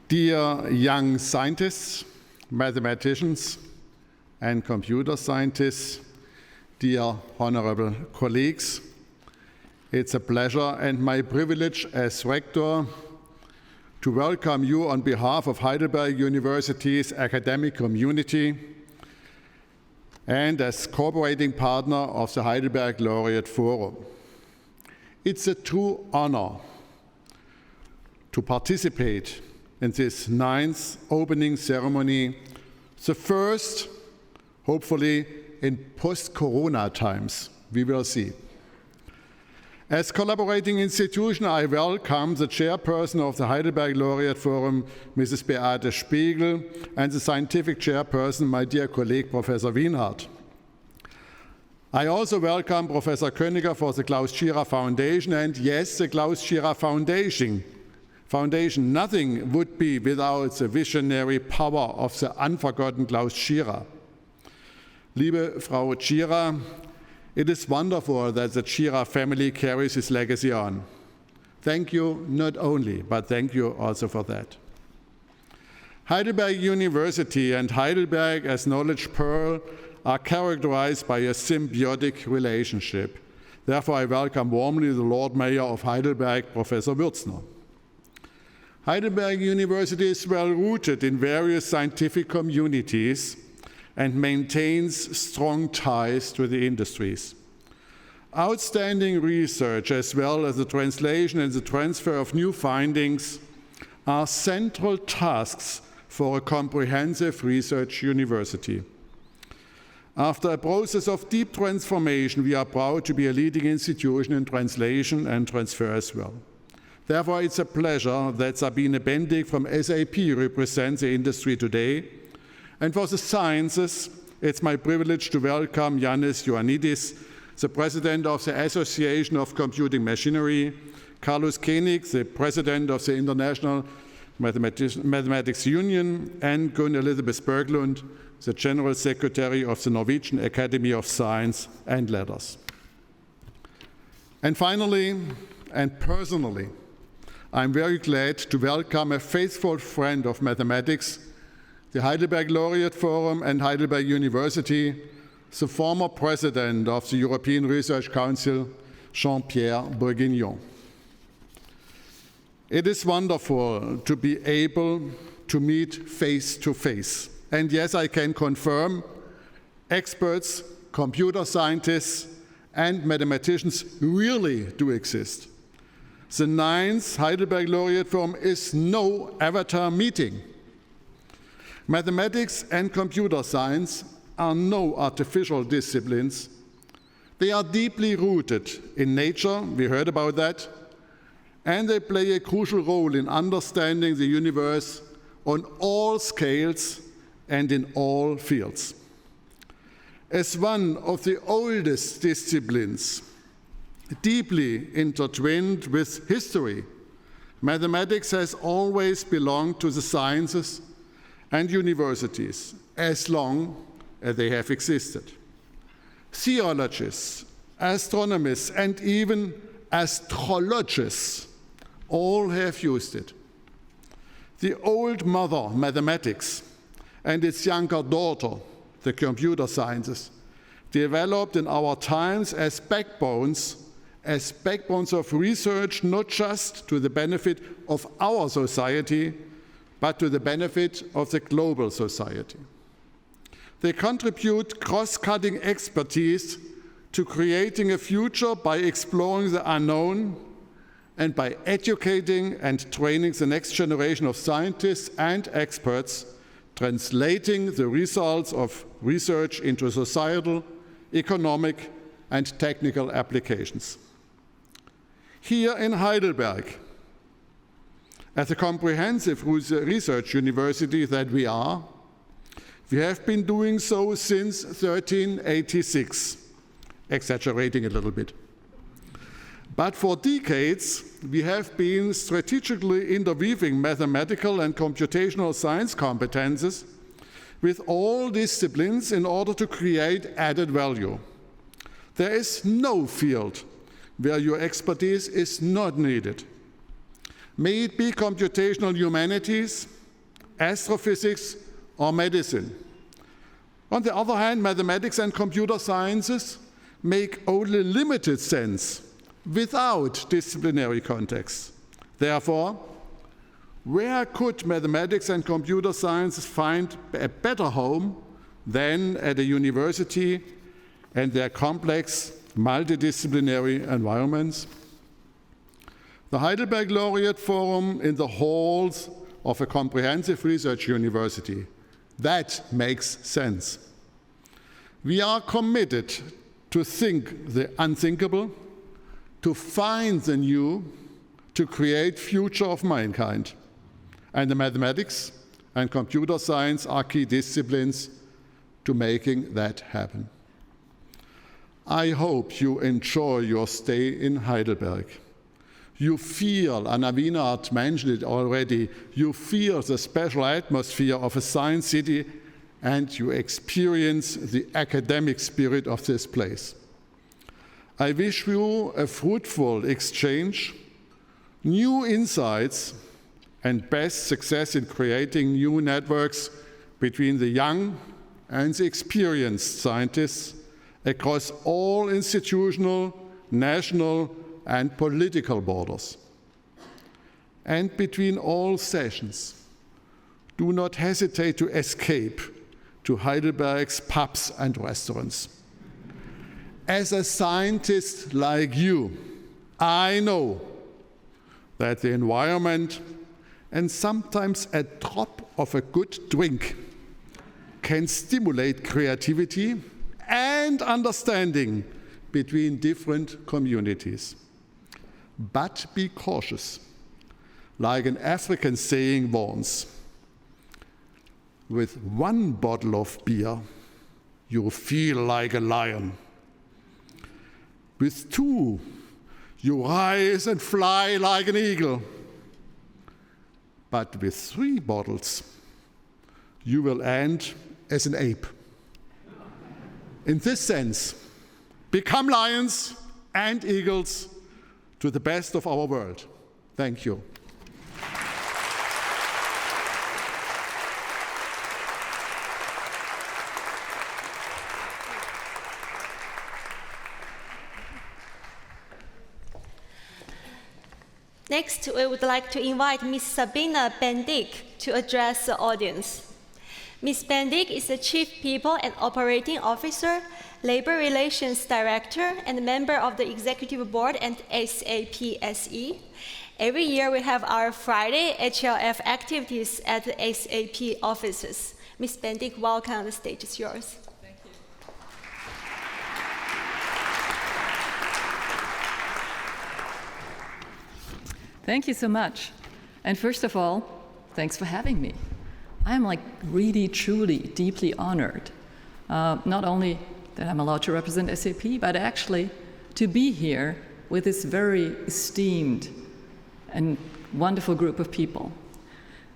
Dear young scientists, mathematicians, and computer scientists, dear honorable colleagues, it's a pleasure and my privilege as rector to welcome you on behalf of Heidelberg University's academic community and as cooperating partner of the Heidelberg Laureate Forum. It's a true honor to participate in this 9th opening ceremony, the first, hopefully, in post-corona times. We will see. As collaborating institution, I welcome the chairperson of the Heidelberg Laureate Forum, Mrs. Beate Spiegel, and the scientific chairperson, my dear colleague, Professor Wienhard. I also welcome Professor Kenig for the Klaus Tschira Foundation, and yes, the Klaus Tschira Foundation. Nothing would be without the visionary power of the unforgotten Klaus Tschira. Liebe Frau Tschira, it is wonderful that the Tschira family carries his legacy on. Thank you not only, but thank you also for that. Heidelberg University and Heidelberg as Knowledge Pearl are characterized by a symbiotic relationship. Therefore, I welcome warmly the Lord Mayor of Heidelberg, Professor Würzner. Heidelberg University is well rooted in various scientific communities and maintains strong ties to the industries. Outstanding research, as well as the translation and the transfer of new findings, are central tasks for a comprehensive research university. After a process of deep transformation, we are proud to be a leading institution in translation and transfer as well. Therefore, it's a pleasure that Sabine Bendiek from SAP represents the industry today. And for the sciences, it's my privilege to welcome Yannis Ioannidis, the president of the Association of Computing Machinery, Klaus, the president of the International Mathematics Union, and Gunn Elisabeth Birkelund, the General Secretary of the Norwegian Academy of Science and Letters. And finally, and personally, I'm very glad to welcome a faithful friend of mathematics, the Heidelberg Laureate Forum and Heidelberg University, the former president of the European Research Council, Jean-Pierre Bourguignon. It is wonderful to be able to meet face to face. And yes, I can confirm, experts, computer scientists, and mathematicians really do exist. The 9th Heidelberg Laureate Forum is no avatar meeting. Mathematics and computer science are no artificial disciplines. They are deeply rooted in nature, we heard about that, and they play a crucial role in understanding the universe on all scales and in all fields. As one of the oldest disciplines, deeply intertwined with history, mathematics has always belonged to the sciences and universities as long as they have existed. Theologists, astronomers, and even astrologists all have used it. The old mother, mathematics, and its younger daughter, the computer sciences, developed in our times as backbones of research, not just to the benefit of our society, but to the benefit of the global society. They contribute cross-cutting expertise to creating a future by exploring the unknown and by educating and training the next generation of scientists and experts, translating the results of research into societal, economic, and technical applications. Here in Heidelberg, as a comprehensive research university that we are, we have been doing so since 1386, exaggerating a little bit. But for decades, we have been strategically interweaving mathematical and computational science competences with all disciplines in order to create added value. There is no field where your expertise is not needed. May it be computational humanities, astrophysics, or medicine. On the other hand, mathematics and computer sciences make only limited sense without disciplinary context. Therefore, where could mathematics and computer science find a better home than at a university and their complex multidisciplinary environments? The Heidelberg Laureate Forum in the halls of a comprehensive research university. That makes sense. We are committed to think the unthinkable, to find the new, to create future of mankind. And the mathematics and computer science are key disciplines to making that happen. I hope you enjoy your stay in Heidelberg. You feel, and Wienhard mentioned it already, you feel the special atmosphere of a science city and you experience the academic spirit of this place. I wish you a fruitful exchange, new insights, and best success in creating new networks between the young and the experienced scientists across all institutional, national, and political borders. And between all sessions, do not hesitate to escape to Heidelberg's pubs and restaurants. As a scientist like you, I know that the environment and sometimes a drop of a good drink can stimulate creativity and understanding between different communities. But be cautious. Like an African saying warns, with one bottle of beer, you feel like a lion. With two, you rise and fly like an eagle. But with 3 bottles, you will end as an ape. In this sense, become lions and eagles to the best of our world. Thank you. Next, we would like to invite Ms. Sabine Bendiek to address the audience. Ms. Bendiek is the Chief People and Operating Officer, Labor Relations Director, and member of the Executive Board and SAP-SE. Every year we have our Friday HLF activities at the SAP offices. Ms. Bendiek, welcome. The stage is yours. Thank you. Thank you so much. And first of all, thanks for having me. I'm really, truly, deeply honored. Not only that I'm allowed to represent SAP, but actually to be here with this very esteemed and wonderful group of people.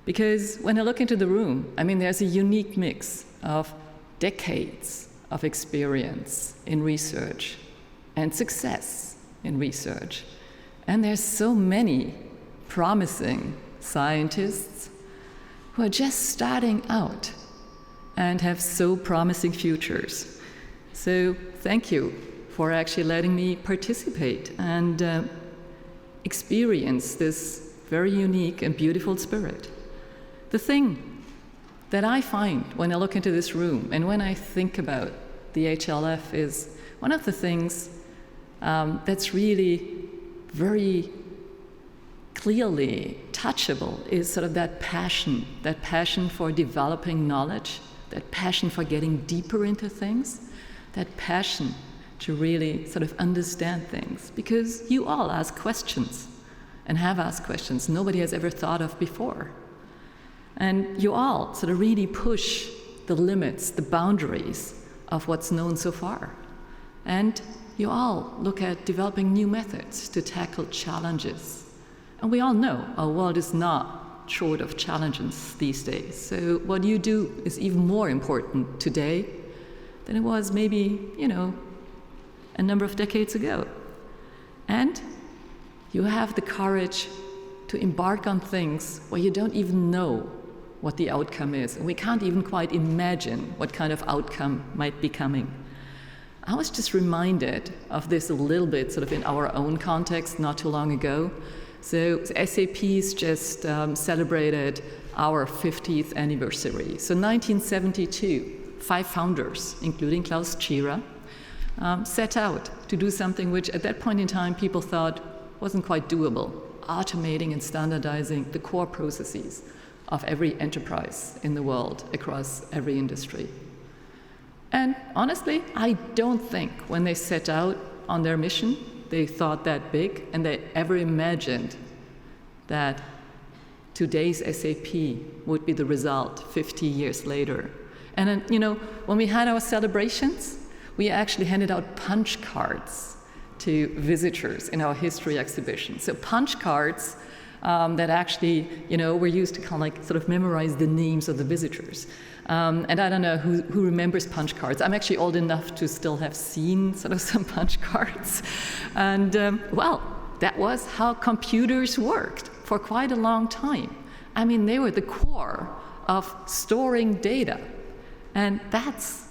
Because when I look into the room, there's a unique mix of decades of experience in research and success in research. And there's so many promising scientists who are just starting out and have so promising futures. So thank you for actually letting me participate and experience this very unique and beautiful spirit. The thing that I find when I look into this room and when I think about the HLF is one of the things that's really very clearly touchable is sort of that passion for developing knowledge, that passion for getting deeper into things, that passion to really sort of understand things. Because you all ask questions and have asked questions nobody has ever thought of before. And you all sort of really push the limits, the boundaries of what's known so far. And you all look at developing new methods to tackle challenges. And we all know our world is not short of challenges these days. So what you do is even more important today than it was maybe, a number of decades ago. And you have the courage to embark on things where you don't even know what the outcome is. And we can't even quite imagine what kind of outcome might be coming. I was just reminded of this a little bit sort of in our own context not too long ago. So SAP's just celebrated our 50th anniversary. So 1972, 5 founders, including Klaus, Tschira, set out to do something which at that point in time people thought wasn't quite doable, automating and standardizing the core processes of every enterprise in the world across every industry. And honestly, I don't think when they set out on their mission, they thought that big and they ever imagined that today's SAP would be the result 50 years later. And then, when we had our celebrations, we actually handed out punch cards to visitors in our history exhibition. So punch cards that actually, were used to kind of sort of memorize the names of the visitors. And I don't know who remembers punch cards. I'm actually old enough to still have seen sort of some punch cards. And that was how computers worked for quite a long time. They were the core of storing data. And that's,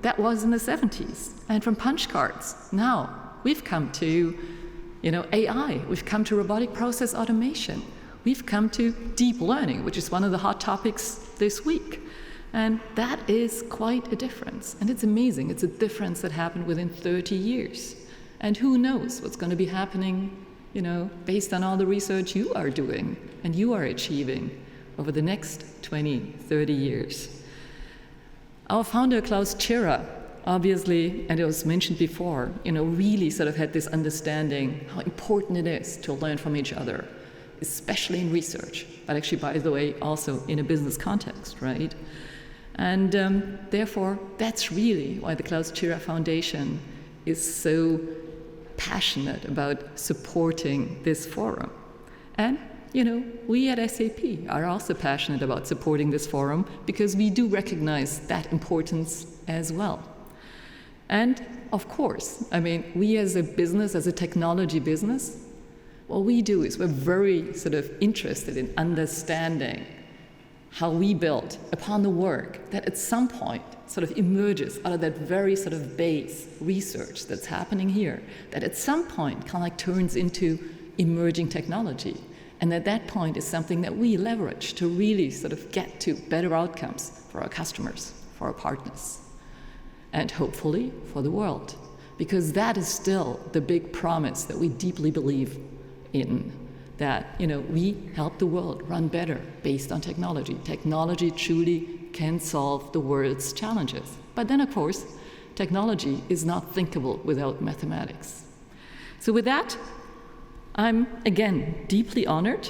that was in the 70s. And from punch cards, now we've come to, AI. We've come to robotic process automation. We've come to deep learning, which is one of the hot topics this week. And that is quite a difference. And it's amazing. It's a difference that happened within 30 years. And who knows what's going to be happening, based on all the research you are doing and you are achieving over the next 20, 30 years. Our founder, Klaus Tschira, obviously, and it was mentioned before, really sort of had this understanding how important it is to learn from each other, especially in research, but actually, by the way, also in a business context, right? And therefore, that's really why the Klaus Tschira Foundation is so passionate about supporting this forum. And, we at SAP are also passionate about supporting this forum because we do recognize that importance as well. And of course, we as a business, as a technology business, what we do is we're very sort of interested in understanding how we build upon the work that at some point sort of emerges out of that very sort of base research that's happening here, that at some point kind of like turns into emerging technology. And at that point is something that we leverage to really sort of get to better outcomes for our customers, for our partners, and hopefully for the world. Because that is still the big promise that we deeply believe in, that we help the world run better based on technology. Technology truly can solve the world's challenges. But then, of course, technology is not thinkable without mathematics. So with that, I'm, again, deeply honored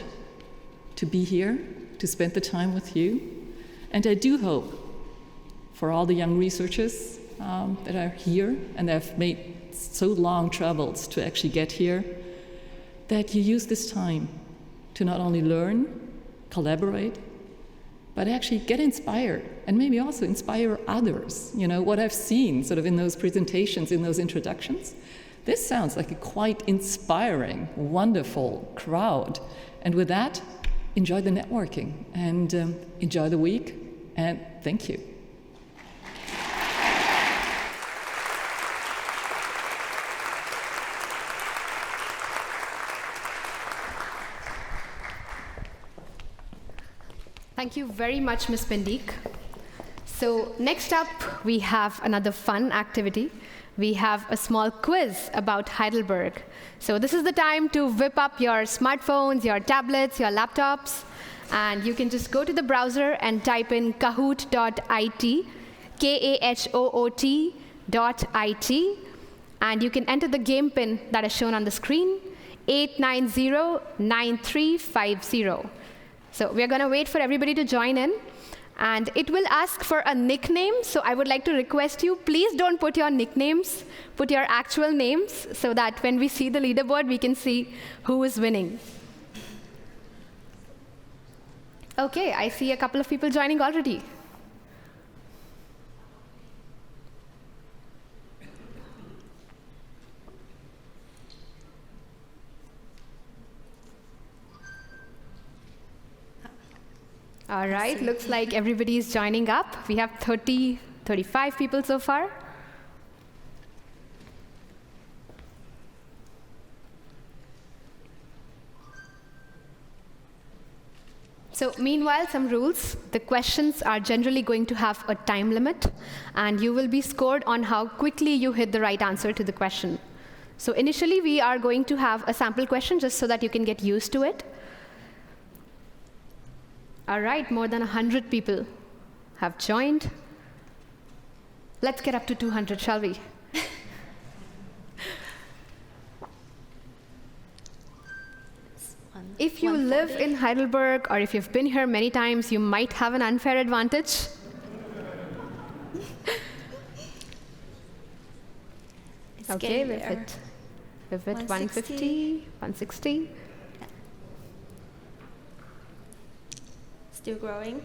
to be here, to spend the time with you. And I do hope for all the young researchers that are here and that have made so long travels to actually get here, that you use this time to not only learn, collaborate, but actually get inspired and maybe also inspire others. What I've seen sort of in those presentations, in those introductions, this sounds like a quite inspiring, wonderful crowd. And with that, enjoy the networking and enjoy the week, and thank you. Thank you very much, Ms. Bendiek. So next up, we have another fun activity. We have a small quiz about Heidelberg. So this is the time to whip up your smartphones, your tablets, your laptops, and you can just go to the browser and type in kahoot.it, kahoot.it, and you can enter the game pin that is shown on the screen, 8909350. So we're going to wait for everybody to join in, and it will ask for a nickname. So I would like to request you, please don't put your nicknames, put your actual names, so that when we see the leaderboard, we can see who is winning. Okay, I see a couple of people joining already. All right, looks like everybody is joining up. We have 35 people so far. So meanwhile, some rules. The questions are generally going to have a time limit, and you will be scored on how quickly you hit the right answer to the question. So initially, we are going to have a sample question just so that you can get used to it. All right, more than 100 people have joined. Let's get up to 200, shall we? If you live in Heidelberg, or if you've been here many times, you might have an unfair advantage. Okay, we've hit 150, 160. Still growing.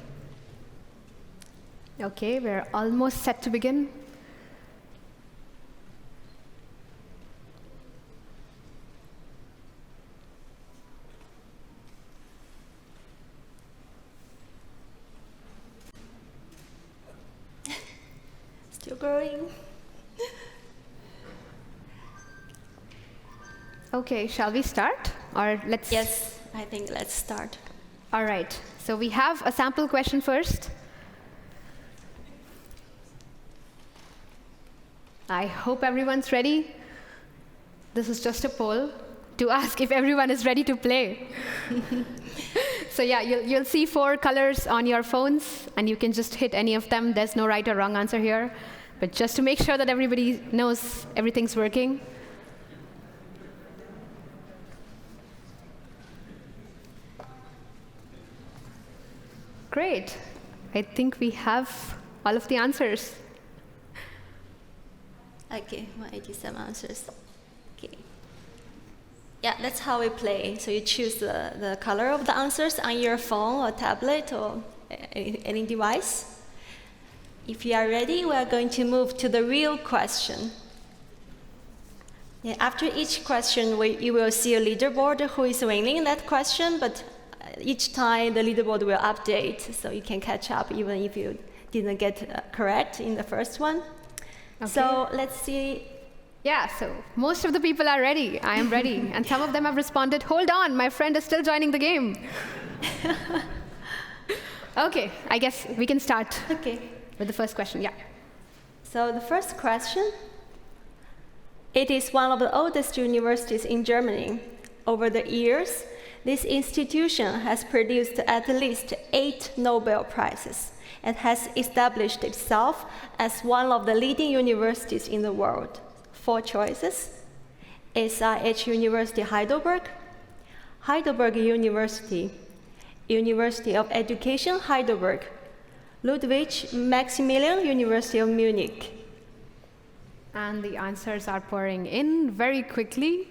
Okay, we're almost set to begin. Still growing. Okay, shall we start? Or let's... Yes, I think let's start. All right, so we have a sample question first. I hope everyone's ready. This is just a poll to ask if everyone is ready to play. So yeah, you'll see 4 colors on your phones, and you can just hit any of them. There's no right or wrong answer here. but just to make sure that everybody knows everything's working. Great. I think we have all of the answers. Okay, 187 answers. Okay. Yeah, that's how we play. So you choose the color of the answers on your phone or tablet or any device. If you are ready, we are going to move to the real question. Yeah, after each question, you will see a leaderboard who is winning that question, but each time the leaderboard will update, so you can catch up even if you didn't get correct in the first one. Okay. So let's see. Yeah, so most of the people are ready. I am ready. And some of them have responded, hold on, my friend is still joining the game. Okay, I guess we can start with the first question. Yeah. So the first question, it is one of the oldest universities in Germany. Over the years, this institution has produced at least 8 Nobel Prizes and has established itself as one of the leading universities in the world. 4 choices: SIH University Heidelberg, Heidelberg University, University of Education Heidelberg, Ludwig Maximilian University of Munich. And the answers are pouring in very quickly.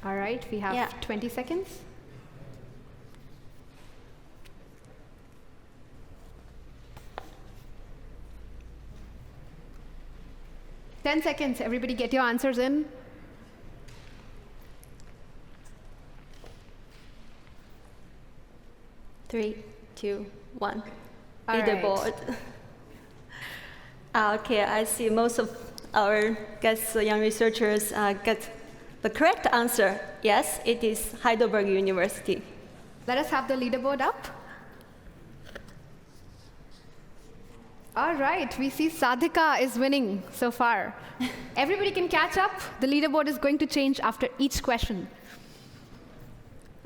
All right, we have 20 seconds. Ten seconds, everybody get your answers in. Three, two, one. All Leaderboard. Okay, I see most of our guests, young researchers, get the correct answer. Yes, it is Heidelberg University. Let us have the leaderboard up. All right, we see Sadhika is winning so far. Everybody can catch up. The leaderboard is going to change after each question.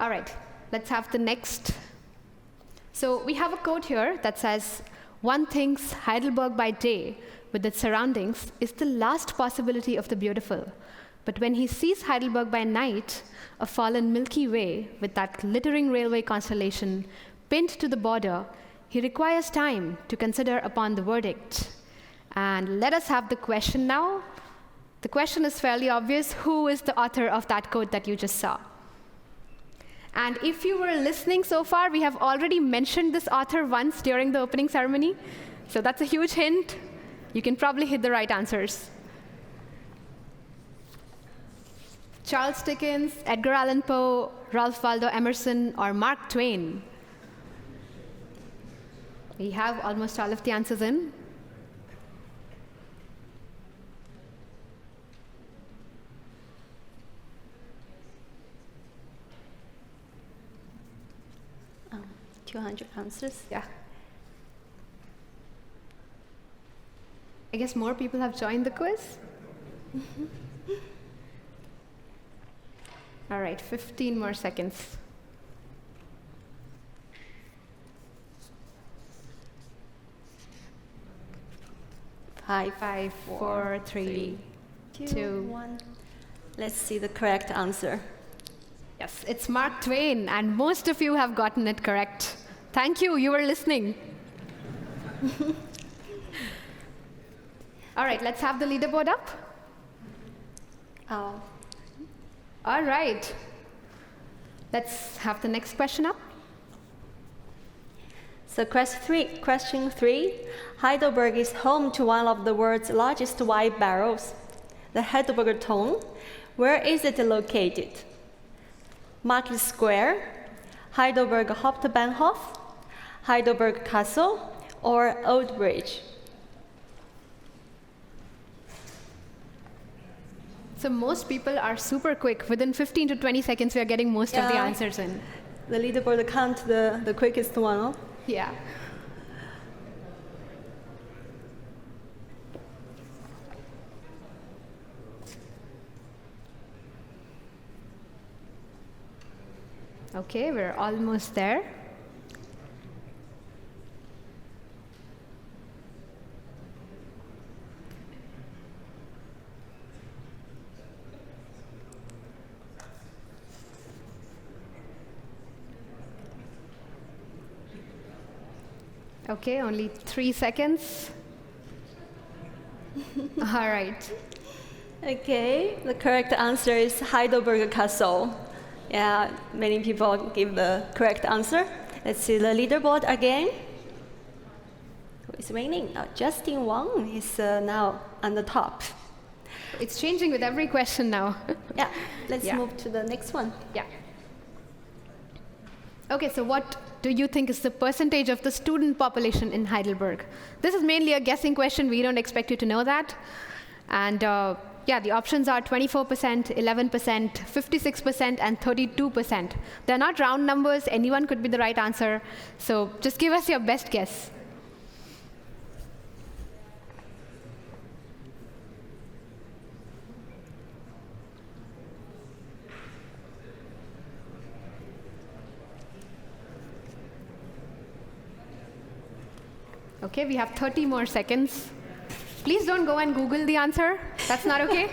All right, let's have the next. So we have a quote here that says, "One thinks Heidelberg by day, with its surroundings, is the last possibility of the beautiful. But when he sees Heidelberg by night, a fallen Milky Way with that glittering railway constellation pinned to the border, he requires time to consider upon the verdict." And let us have the question now. The question is fairly obvious. Who is the author of that quote that you just saw? And if you were listening so far, we have already mentioned this author once during the opening ceremony. So that's a huge hint. You can probably hit the right answers. Charles Dickens, Edgar Allan Poe, Ralph Waldo Emerson, or Mark Twain? We have almost all of the answers in. Oh, 200 answers. Yeah. I guess more people have joined the quiz. All right, 15 more seconds. 5, 4, 3, 2, 1. Let's see the correct answer. Yes, it's Mark Twain, and most of you have gotten it correct. Thank you, you were listening. All right, let's have the leaderboard up. Oh. All right. Let's have the next question up. So question 3. Heidelberg is home to one of the world's largest wine barrels, the Heidelberger Ton. Where is it located? Market Square, Heidelberg Hauptbahnhof, Heidelberg Castle, or Old Bridge? So most people are super quick. Within 15 to 20 seconds, we are getting most of the answers in. The leaderboard count the quickest one. Huh? Yeah. Okay, we're almost there. Okay, only 3 seconds. All right. Okay, the correct answer is Heidelberg Castle. Yeah, many people give the correct answer. Let's see the leaderboard again. Who is winning? Justin Wang is now on the top. It's changing with every question now. Yeah, let's move to the next one. Yeah. Okay, so what do you think is the percentage of the student population in Heidelberg? This is mainly a guessing question. We don't expect you to know that. And the options are 24%, 11%, 56%, and 32%. They're not round numbers. Anyone could be the right answer. So just give us your best guess. Okay, we have 30 more seconds. Please don't go and Google the answer. That's not okay.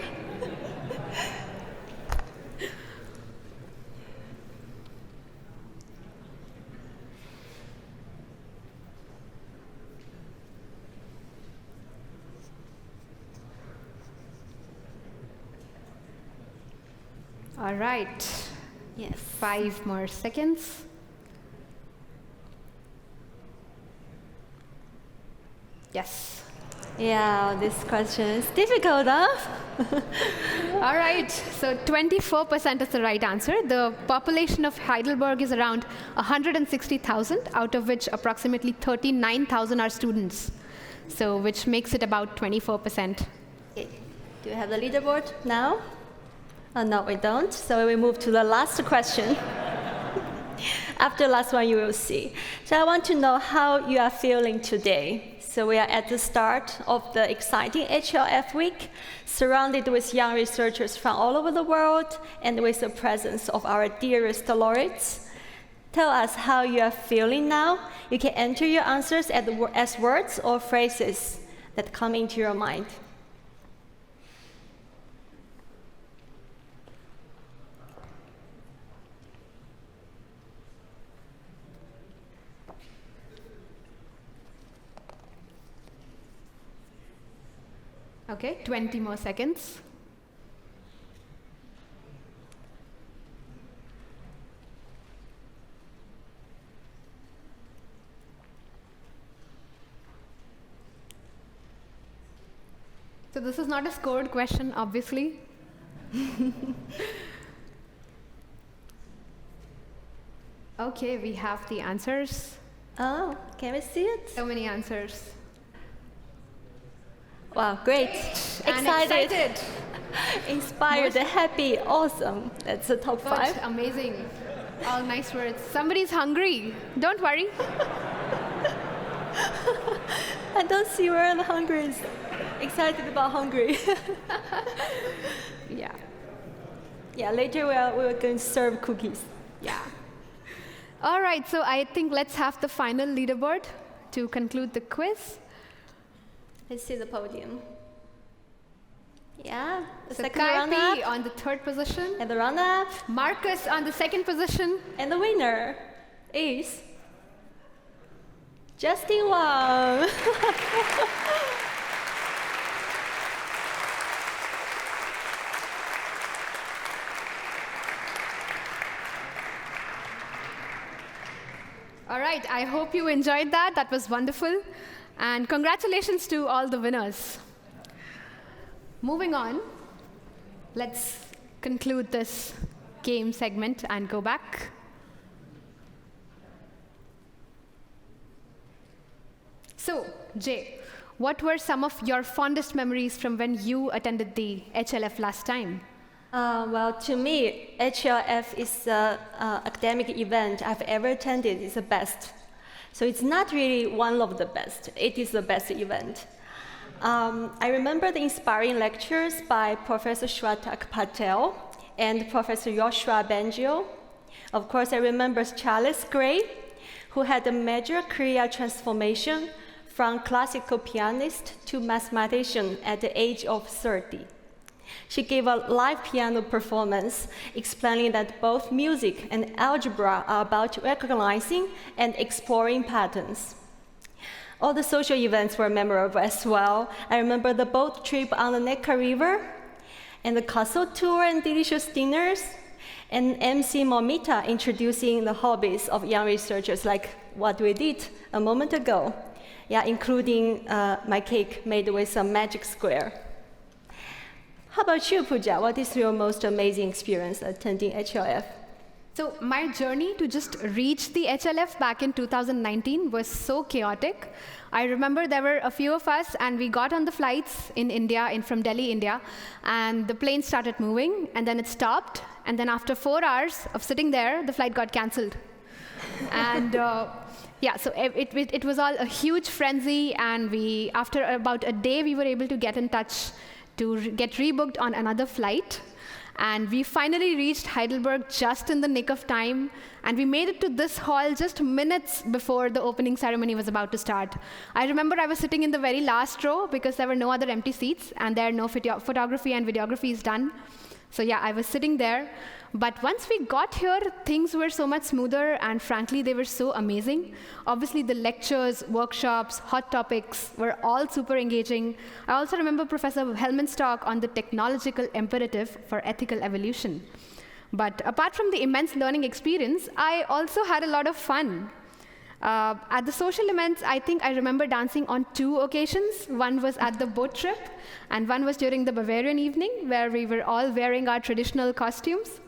All right. Yes, 5 more seconds. Yes. Yeah, this question is difficult, huh? All right, so 24% is the right answer. The population of Heidelberg is around 160,000, out of which approximately 39,000 are students, so which makes it about 24%. Okay. Do you have the leaderboard now? No, we don't. So we move to the last question. After the last one, you will see. So I want to know how you are feeling today. So we are at the start of the exciting HLF week, surrounded with young researchers from all over the world and with the presence of our dearest laureates. Tell us how you are feeling now. You can enter your answers as words or phrases that come into your mind. Okay, 20 more seconds. So this is not a scored question, obviously. Okay, we have the answers. Oh, can we see it? So many answers. Wow, great. Excited. Inspired, happy, awesome. That's the top 5. Amazing. All nice words. Somebody's hungry. Don't worry. I don't see where the hungry is. Excited about hungry. Yeah. Yeah, later we're going to serve cookies. Yeah. All right, so I think let's have the final leaderboard to conclude the quiz. Let's see the podium. Yeah, the so second runner-up on the 3rd position. And the runner-up. Marcus on the 2nd position. And the winner is Justin Wang. All right, I hope you enjoyed that. That was wonderful. And congratulations to all the winners. Moving on, let's conclude this game segment and go back. So, Jay, what were some of your fondest memories from when you attended the HLF last time? Well, to me, HLF is the academic event I've ever attended. It's the best. So it's not really one of the best. It is the best event. I remember the inspiring lectures by Professor Shratak Patel and Professor Yoshua Bengio. Of course, I remember Charles Gray, who had a major career transformation from classical pianist to mathematician at the age of 30. She gave a live piano performance explaining that both music and algebra are about recognizing and exploring patterns. All the social events were memorable as well. I remember the boat trip on the Neckar River, and the castle tour and delicious dinners, and MC Momita introducing the hobbies of young researchers, like what we did a moment ago. Yeah, including my cake made with some magic square. How about you, Pooja? What is your most amazing experience attending HLF? So my journey to just reach the HLF back in 2019 was so chaotic. I remember there were a few of us, and we got on the flights in India, from Delhi, India, and the plane started moving, and then it stopped, and then after 4 hours of sitting there, the flight got cancelled. And yeah, so it was all a huge frenzy, and after about a day, we were able to get in touch to get rebooked on another flight. And we finally reached Heidelberg just in the nick of time, and we made it to this hall just minutes before the opening ceremony was about to start. I remember I was sitting in the very last row because there were no other empty seats, and there no photography and videography is done. So yeah, I was sitting there. But once we got here, things were so much smoother, and frankly, they were so amazing. Obviously, the lectures, workshops, hot topics were all super engaging. I also remember Professor Hellman's talk on the technological imperative for ethical evolution. But apart from the immense learning experience, I also had a lot of fun. At the social events, I think I remember dancing on 2 occasions. One was at the boat trip, and one was during the Bavarian evening, where we were all wearing our traditional costumes.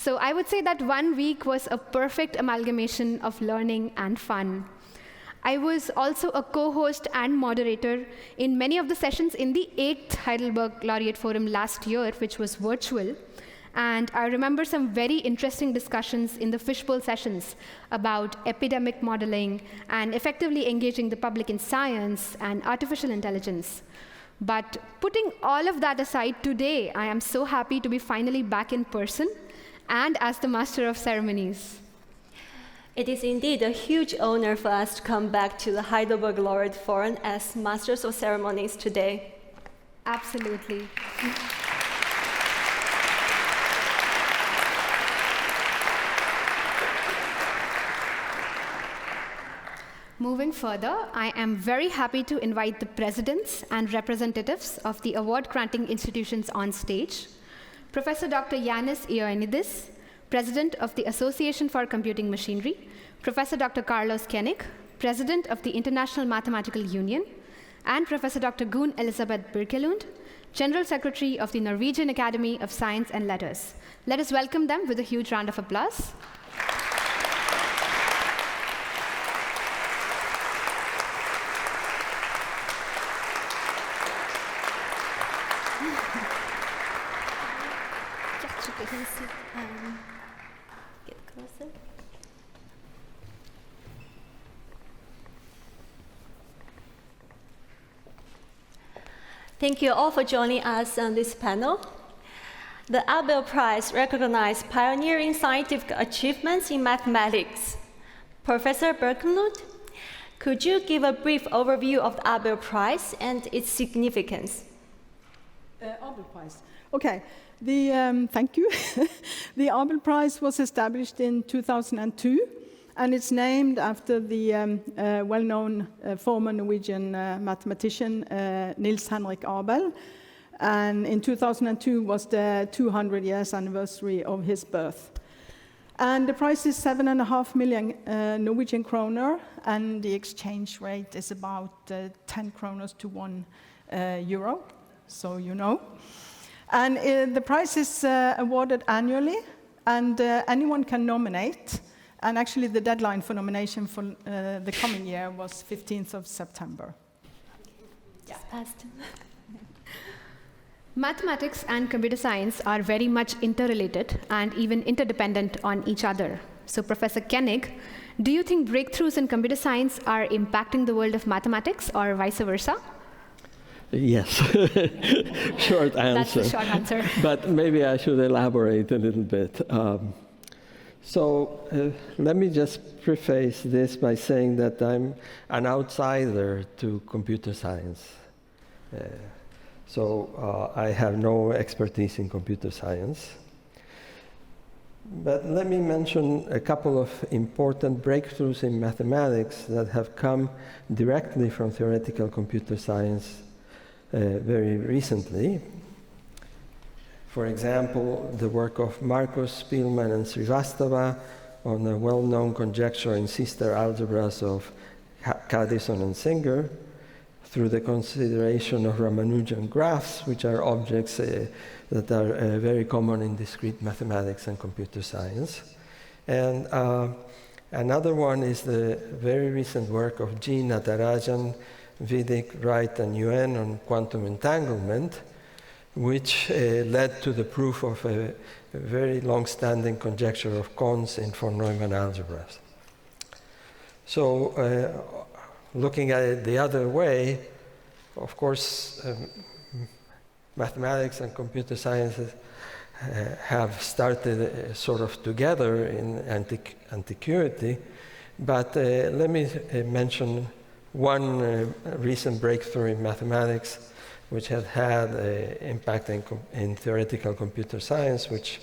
So I would say that 1 week was a perfect amalgamation of learning and fun. I was also a co-host and moderator in many of the sessions in the 8th Heidelberg Laureate Forum last year, which was virtual. And I remember some very interesting discussions in the fishbowl sessions about epidemic modeling and effectively engaging the public in science and artificial intelligence. But putting all of that aside, today I am so happy to be finally back in person and as the Master of Ceremonies. It is indeed a huge honor for us to come back to the Heidelberg Laureate Forum as Masters of Ceremonies today. Absolutely. Moving further, I am very happy to invite the presidents and representatives of the award-granting institutions on stage. Professor Dr. Yannis Ioannidis, President of the Association for Computing Machinery, Professor Dr. Carlos Kenig, President of the International Mathematical Union, and Professor Dr. Gunn Elisabeth Birkelund, General Secretary of the Norwegian Academy of Science and Letters. Let us welcome them with a huge round of applause. Get closer. Thank you all for joining us on this panel. The Abel Prize recognized pioneering scientific achievements in mathematics. Professor Birkelund, could you give a brief overview of the Abel Prize and its significance? Abel Prize. Okay. Thank you. The Abel Prize was established in 2002, and it's named after the well-known former Norwegian mathematician Niels Henrik Abel. And in 2002 was the 200 years anniversary of his birth. And the prize is 7.5 million Norwegian kroner, and the exchange rate is about 10 kroners to 1 euro, so you know. And the prize is awarded annually, and anyone can nominate. And actually, the deadline for nomination for the coming year was 15th of September. Yeah. Passed. Mathematics and computer science are very much interrelated and even interdependent on each other. So, Professor Kenig, do you think breakthroughs in computer science are impacting the world of mathematics or vice versa? Yes, short answer. That's the short answer. But maybe I should elaborate a little bit. So let me just preface this by saying that I'm an outsider to computer science. So I have no expertise in computer science. But let me mention a couple of important breakthroughs in mathematics that have come directly from theoretical computer science very recently. For example, the work of Marcos, Spielmann, and Srivastava on a well-known conjecture in sister algebras of Caddison and Singer, through the consideration of Ramanujan graphs, which are objects that are very common in discrete mathematics and computer science. And another one is the very recent work of G. Natarajan, Vidic, Wright, and Yuen on quantum entanglement, which led to the proof of a very long-standing conjecture of Cohn's in von Neumann algebras. So looking at it the other way, of course, mathematics and computer sciences have started sort of together in antiquity, but let me mention one recent breakthrough in mathematics which has had an impact in theoretical computer science, which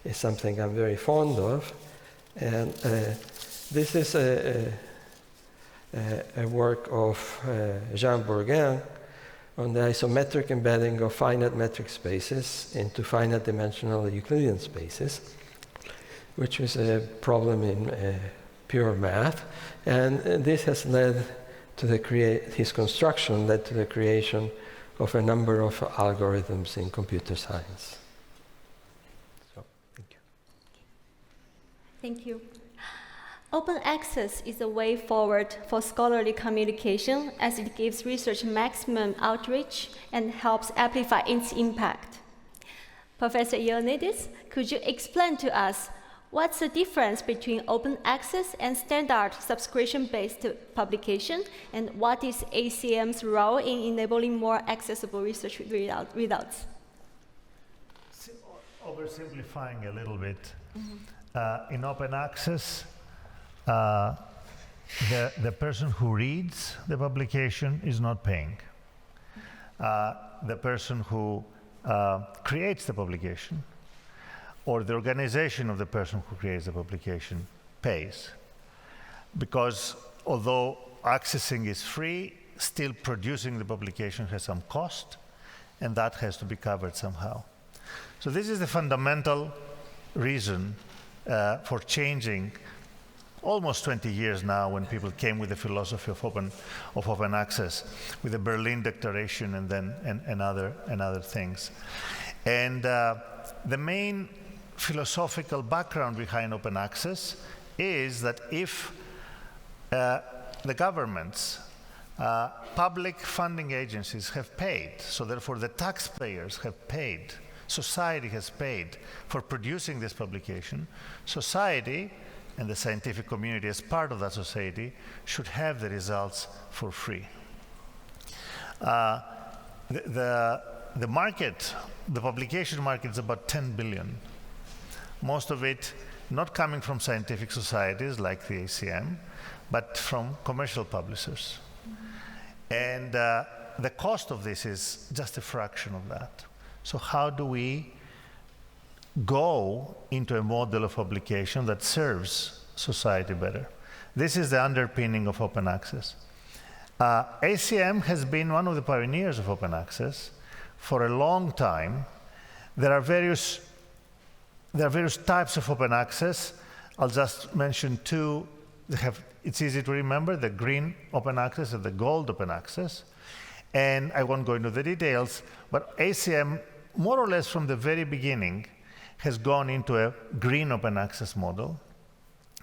is something I'm very fond of. And this is a work of Jean Bourgain on the isometric embedding of finite metric spaces into finite dimensional Euclidean spaces, which is a problem in pure math. And this has led to his construction led to the creation of a number of algorithms in computer science. So, thank you. Thank you. Open access is a way forward for scholarly communication as it gives research maximum outreach and helps amplify its impact. Professor Ioannidis, could you explain to us what's the difference between open access and standard subscription-based publication, and what is ACM's role in enabling more accessible research results? Oversimplifying a little bit, in open access, the person who reads the publication is not paying. The person who creates the publication, or the organization of the person who creates the publication, pays. Because although accessing is free, still producing the publication has some cost, and that has to be covered somehow. So this is the fundamental reason for changing almost 20 years now, when people came with the philosophy of open access, with the Berlin Declaration and then and other things. And the main philosophical background behind open access is that if the governments, public funding agencies have paid, so therefore the taxpayers have paid, society has paid for producing this publication, society and the scientific community as part of that society should have the results for free. The market, the publication market is about 10 billion. Most of it not coming from scientific societies like the ACM, but from commercial publishers. And the cost of this is just a fraction of that. So how do we go into a model of publication that serves society better? This is the underpinning of open access. ACM has been one of the pioneers of open access for a long time. There are various types of open access. I'll just mention two. It's easy to remember: the green open access and the gold open access. And I won't go into the details, but ACM, more or less from the very beginning, has gone into a green open access model,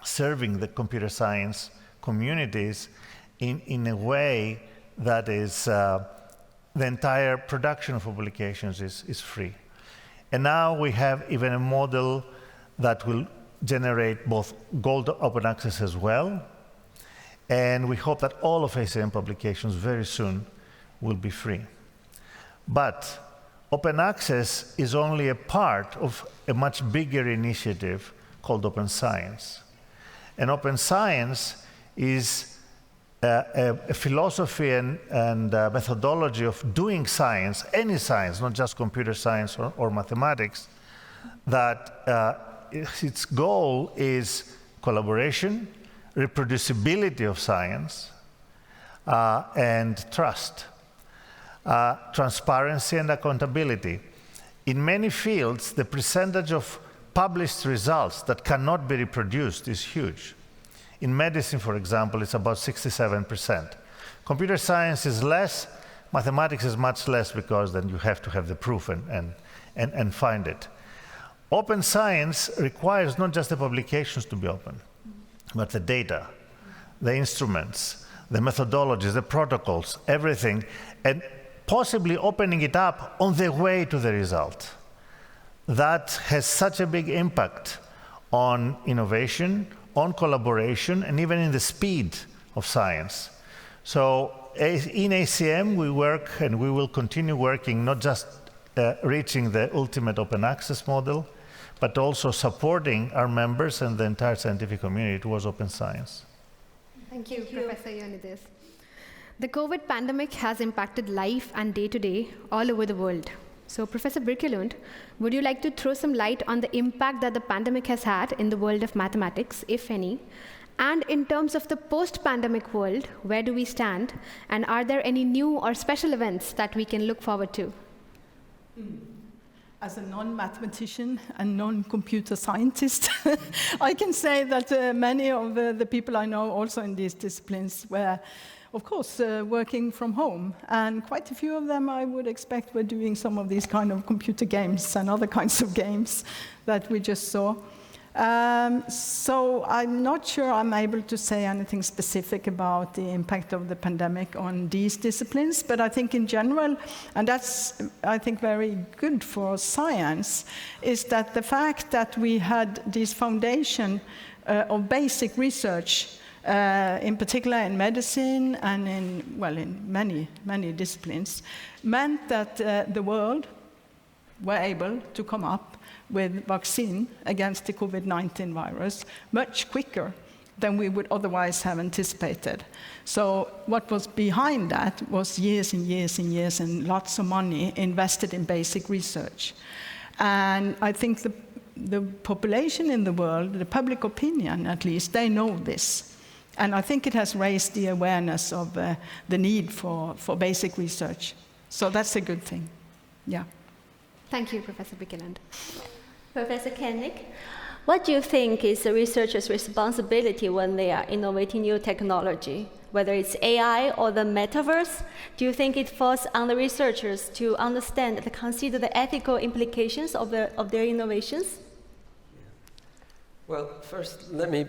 serving the computer science communities in a way that is the entire production of publications is free. And now we have even a model that will generate both gold open access as well. And we hope that all of ACM publications very soon will be free. But open access is only a part of a much bigger initiative called open science. And open science is a philosophy and methodology of doing science, any science, not just computer science or mathematics, that its goal is collaboration, reproducibility of science, and trust, transparency and accountability. In many fields, the percentage of published results that cannot be reproduced is huge. In medicine, for example, it's about 67%. Computer science is less, mathematics is much less, because then you have to have the proof and find it. Open science requires not just the publications to be open, but the data, the instruments, the methodologies, the protocols, everything, and possibly opening it up on the way to the result. That has such a big impact on innovation, on collaboration, and even in the speed of science. So in ACM, we work, and we will continue working, not just reaching the ultimate open access model, but also supporting our members and the entire scientific community towards open science. Thank you, Professor Ioannidis. The COVID pandemic has impacted life and day-to-day all over the world. So, Professor Birkelund, would you like to throw some light on the impact that the pandemic has had in the world of mathematics, if any? And in terms of the post-pandemic world, where do we stand? And are there any new or special events that we can look forward to? As a non-mathematician and non-computer scientist, I can say that many of the people I know also in these disciplines were, of course, working from home. And quite a few of them, I would expect, were doing some of these kind of computer games and other kinds of games that we just saw. So I'm not sure I'm able to say anything specific about the impact of the pandemic on these disciplines, but I think in general, and that's, I think, very good for science, is that the fact that we had this foundation of basic research, in particular in medicine and in many disciplines, meant that the world were able to come up with vaccine against the COVID-19 virus much quicker than we would otherwise have anticipated. So what was behind that was years and years and years and lots of money invested in basic research. And I think the population in the world, the public opinion at least, they know this. And I think it has raised the awareness of the need for basic research. So that's a good thing. Yeah. Thank you, Professor Birkelund. Professor Kenig, what do you think is a researcher's responsibility when they are innovating new technology, whether it's AI or the metaverse? Do you think it falls on the researchers to understand and consider the ethical implications of their innovations? Well, first, let me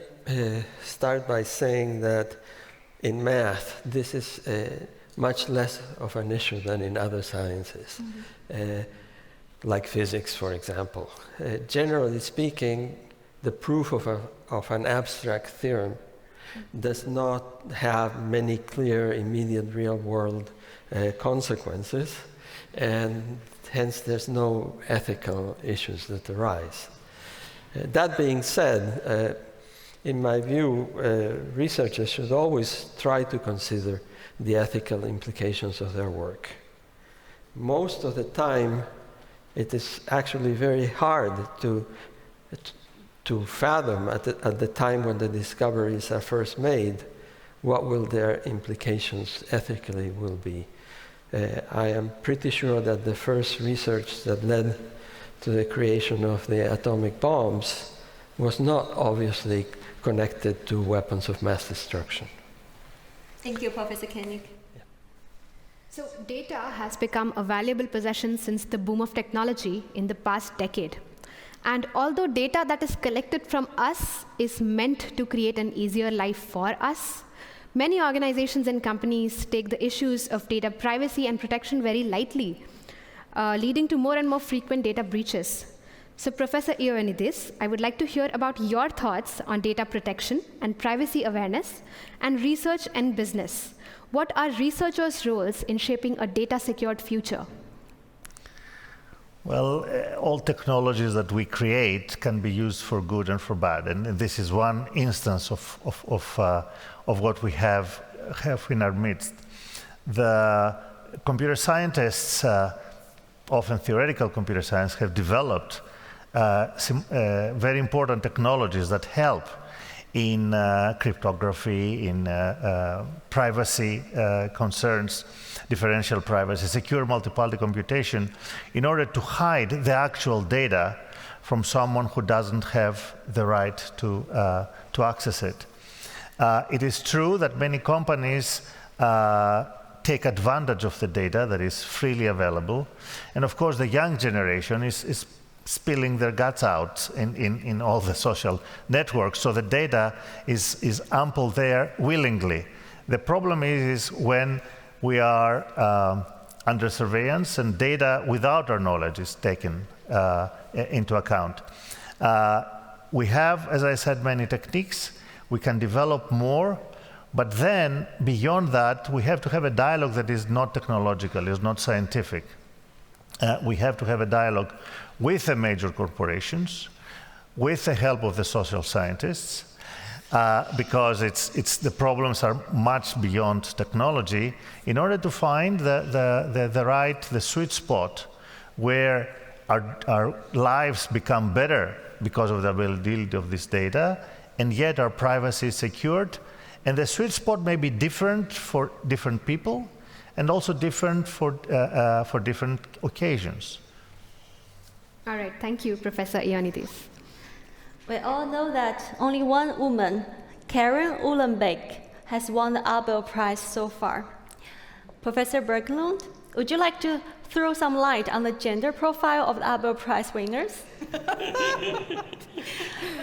start by saying that in math, this is much less of an issue than in other sciences. Mm-hmm. Like physics, for example. Generally speaking, the proof of an abstract theorem does not have many clear, immediate, real-world consequences, and hence there's no ethical issues that arise. That being said, in my view, researchers should always try to consider the ethical implications of their work. Most of the time, it is actually very hard to fathom at the time when the discoveries are first made what will their implications ethically will be. I am pretty sure that the first research that led to the creation of the atomic bombs was not obviously connected to weapons of mass destruction. Thank you, Professor Kenig. So data has become a valuable possession since the boom of technology in the past decade. And although data that is collected from us is meant to create an easier life for us, many organizations and companies take the issues of data privacy and protection very lightly, leading to more and more frequent data breaches. So Professor Ioannidis, I would like to hear about your thoughts on data protection and privacy awareness and research and business. What are researchers' roles in shaping a data-secured future? Well, all technologies that we create can be used for good and for bad, and this is one instance of what we have in our midst. The computer scientists, often theoretical computer science, have developed very important technologies that help in cryptography, in privacy concerns, differential privacy, secure multi-party computation, in order to hide the actual data from someone who doesn't have the right to access it. It is true that many companies take advantage of the data that is freely available, and of course the young generation is spilling their guts out in all the social networks, so the data is ample there willingly. The problem is when we are under surveillance and data without our knowledge is taken into account. We have, as I said, many techniques. We can develop more, but then beyond that, we have to have a dialogue that is not technological, is not scientific. We have to have a dialogue with the major corporations, with the help of the social scientists, because the problems are much beyond technology, in order to find the sweet spot where our lives become better because of the availability of this data, and yet our privacy is secured. And the sweet spot may be different for different people, and also different for different occasions. All right, thank you, Professor Ioannidis. We all know that only one woman, Karen Uhlenbeck, has won the Abel Prize so far. Professor Birkelund, would you like to throw some light on the gender profile of the Abel Prize winners?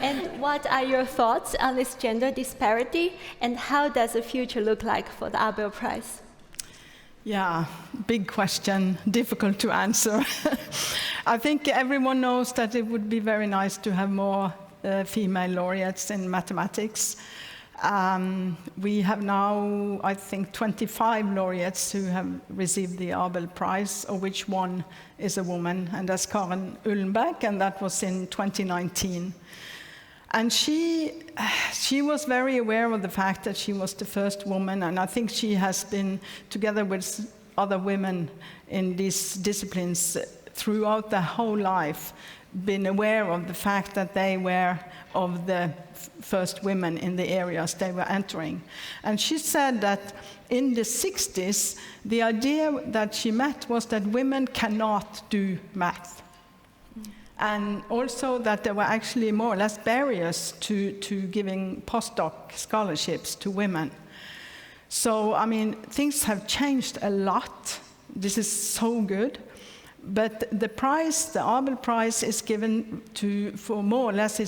And what are your thoughts on this gender disparity, and how does the future look like for the Abel Prize? Yeah, big question, difficult to answer. I think everyone knows that it would be very nice to have more female laureates in mathematics. We have now, I think, 25 laureates who have received the Abel Prize, of which one is a woman, and that's Karen Uhlenbeck, and that was in 2019. And she was very aware of the fact that she was the first woman, and I think she has been, together with other women in these disciplines throughout their whole life, been aware of the fact that they were of the first women in the areas they were entering. And she said that in the 60s, the idea that she met was that women cannot do math. And also that there were actually more or less barriers to giving postdoc scholarships to women. So, I mean, things have changed a lot. This is so good. But the prize, the Abel Prize, is given for more or less,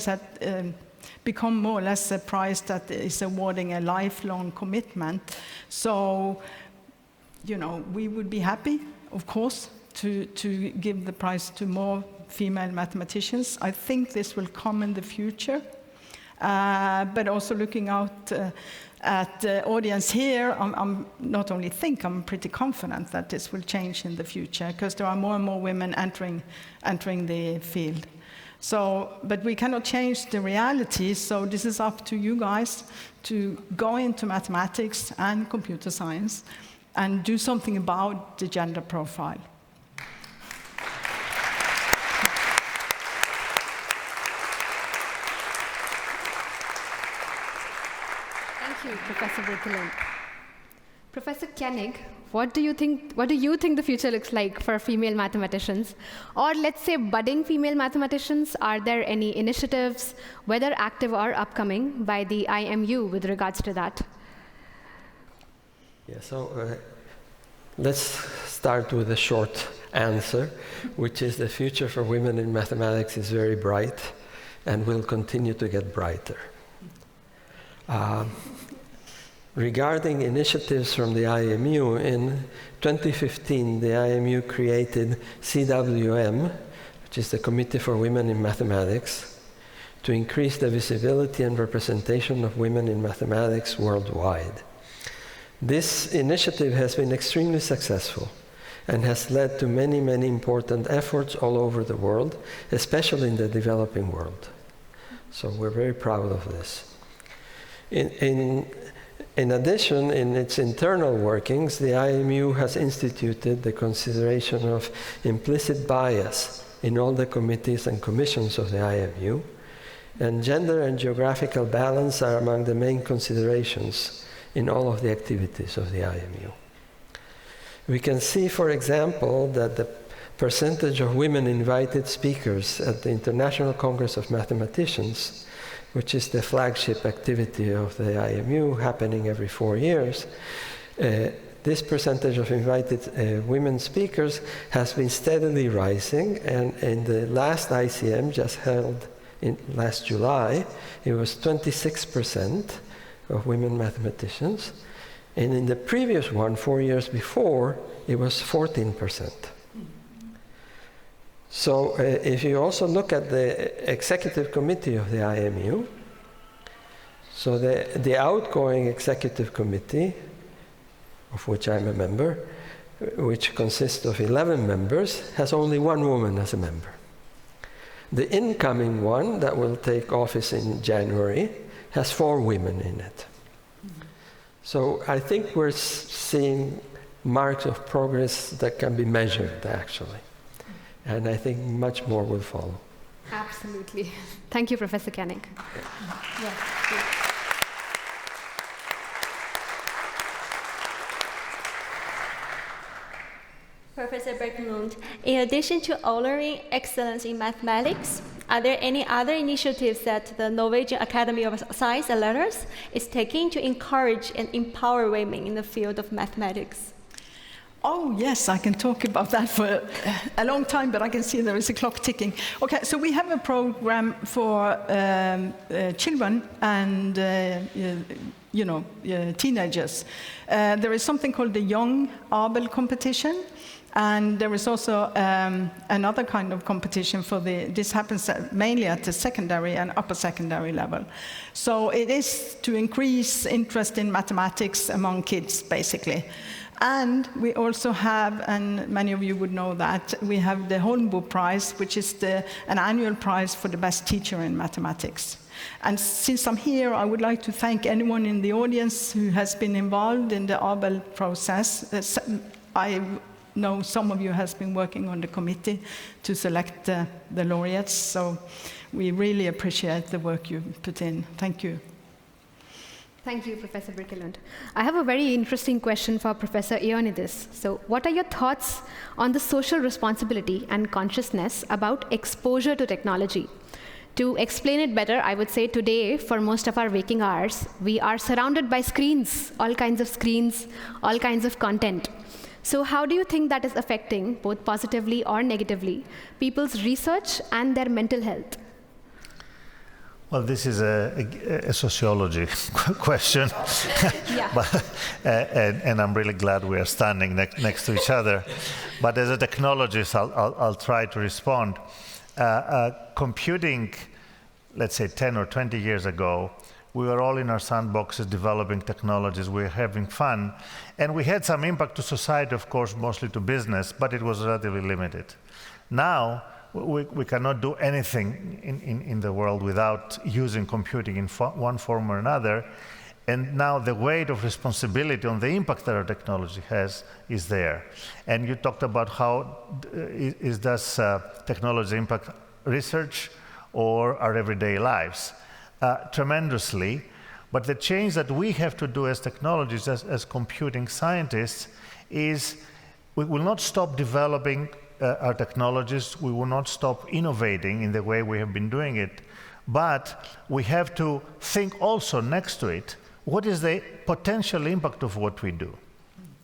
become more or less a prize that is awarding a lifelong commitment. So, you know, we would be happy, of course, to give the prize to more female mathematicians. I think this will come in the future. But also looking out at the audience here, I'm not only think, I'm pretty confident that this will change in the future, because there are more and more women entering the field. So, but we cannot change the reality, so this is up to you guys to go into mathematics and computer science and do something about the gender profile. Thank you, Professor Birkelund. Professor Kenig, what do you think the future looks like for female mathematicians? Or let's say budding female mathematicians, are there any initiatives, whether active or upcoming, by the IMU with regards to that? Yeah, so let's start with a short answer, which is the future for women in mathematics is very bright and will continue to get brighter. Regarding initiatives from the IMU, in 2015, the IMU created CWM, which is the Committee for Women in Mathematics, to increase the visibility and representation of women in mathematics worldwide. This initiative has been extremely successful, and has led to many, many important efforts all over the world, especially in the developing world. So we're very proud of this. In addition, in its internal workings, the IMU has instituted the consideration of implicit bias in all the committees and commissions of the IMU, and gender and geographical balance are among the main considerations in all of the activities of the IMU. We can see, for example, that the percentage of women invited speakers at the International Congress of Mathematicians, which is the flagship activity of the IMU, happening every 4 years, this percentage of invited women speakers has been steadily rising, and in the last ICM, just held in last July, it was 26% of women mathematicians, and in the previous one, 4 years before, it was 14%. So if you also look at the executive committee of the IMU, so the outgoing executive committee, of which I'm a member, which consists of 11 members, has only 1 woman as a member. The incoming one, that will take office in January, has 4 women in it. So I think we're seeing marks of progress that can be measured, actually. And I think much more will follow. Absolutely. Thank you, Professor Kenig. Yeah. Professor Birkelund, in addition to honoring excellence in mathematics, are there any other initiatives that the Norwegian Academy of Science and Letters is taking to encourage and empower women in the field of mathematics? Oh, yes, I can talk about that for a long time, but I can see there is a clock ticking. Okay, so we have a program for children and teenagers. There is something called the Young Abel competition, and there is also another kind of competition for this happens mainly at the secondary and upper secondary level. So it is to increase interest in mathematics among kids, basically. And we also have, and many of you would know that, we have the Holmboe Prize, which is an annual prize for the best teacher in mathematics. And since I'm here, I would like to thank anyone in the audience who has been involved in the Abel process. I know some of you has been working on the committee to select the laureates, so we really appreciate the work you put in. Thank you. Thank you, Professor Birkelund. I have a very interesting question for Professor Ioannidis. So what are your thoughts on the social responsibility and consciousness about exposure to technology? To explain it better, I would say today, for most of our waking hours, we are surrounded by screens, all kinds of content. So how do you think that is affecting, both positively or negatively, people's research and their mental health? Well, this is a sociology question, and I'm really glad we are standing next to each other. But as a technologist, I'll try to respond. Computing, let's say 10 or 20 years ago, we were all in our sandboxes developing technologies, we were having fun, and we had some impact to society, of course, mostly to business, but it was relatively limited. Now, we cannot do anything in the world without using computing in one form or another. And now the weight of responsibility on the impact that our technology has is there. And you talked about how does technology impact research or our everyday lives? Tremendously. But the change that we have to do as technologists, as computing scientists, is we will not stop developing our technologies, we will not stop innovating in the way we have been doing it, but we have to think also next to it, what is the potential impact of what we do?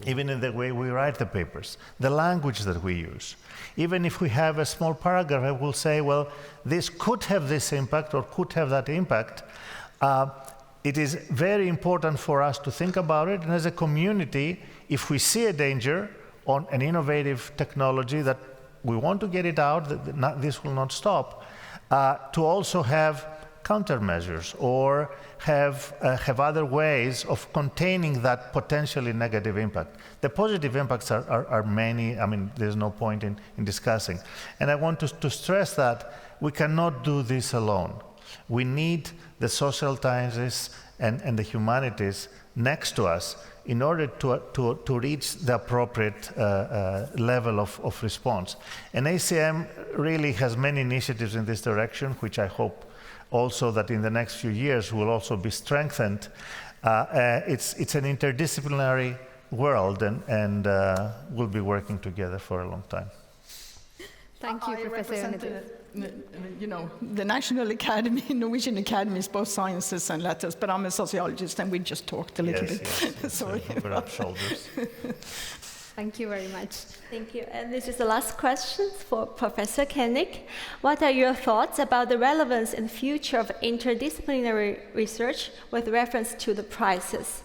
Even in the way we write the papers, the language that we use. Even if we have a small paragraph, I will say, well, this could have this impact or could have that impact. It is very important for us to think about it, and as a community, if we see a danger on an innovative technology that we want to get it out, this will not stop, to also have countermeasures or have other ways of containing that potentially negative impact. The positive impacts are many. I mean, there's no point in discussing. And I want to stress that we cannot do this alone. We need the social sciences and the humanities next to us in order to reach the appropriate level of response. And ACM really has many initiatives in this direction, which I hope also that in the next few years will also be strengthened. It's an interdisciplinary world, and we'll be working together for a long time. Thank you, Professor Ioannidis. The National Academy, Norwegian Academies, both sciences and letters, but I'm a sociologist and we just talked a little bit. Yes. Sorry. We're up shoulders. Thank you very much. Thank you. And this is the last question for Professor Kenig. What are your thoughts about the relevance and future of interdisciplinary research with reference to the prizes?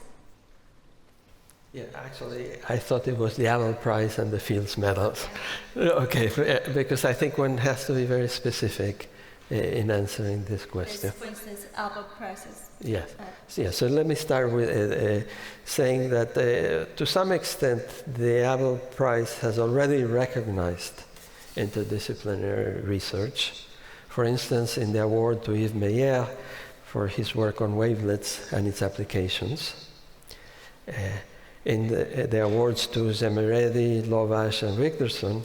Yeah, actually, I thought it was the Abel Prize and the Fields Medals. Okay, because I think one has to be very specific in answering this question. For instance, Abel Prizes. Yes. So let me start with saying that to some extent the Abel Prize has already recognized interdisciplinary research. For instance, in the award to Yves Meyer for his work on wavelets and its applications. In the awards to Zemeredi, Lovash, and Richterson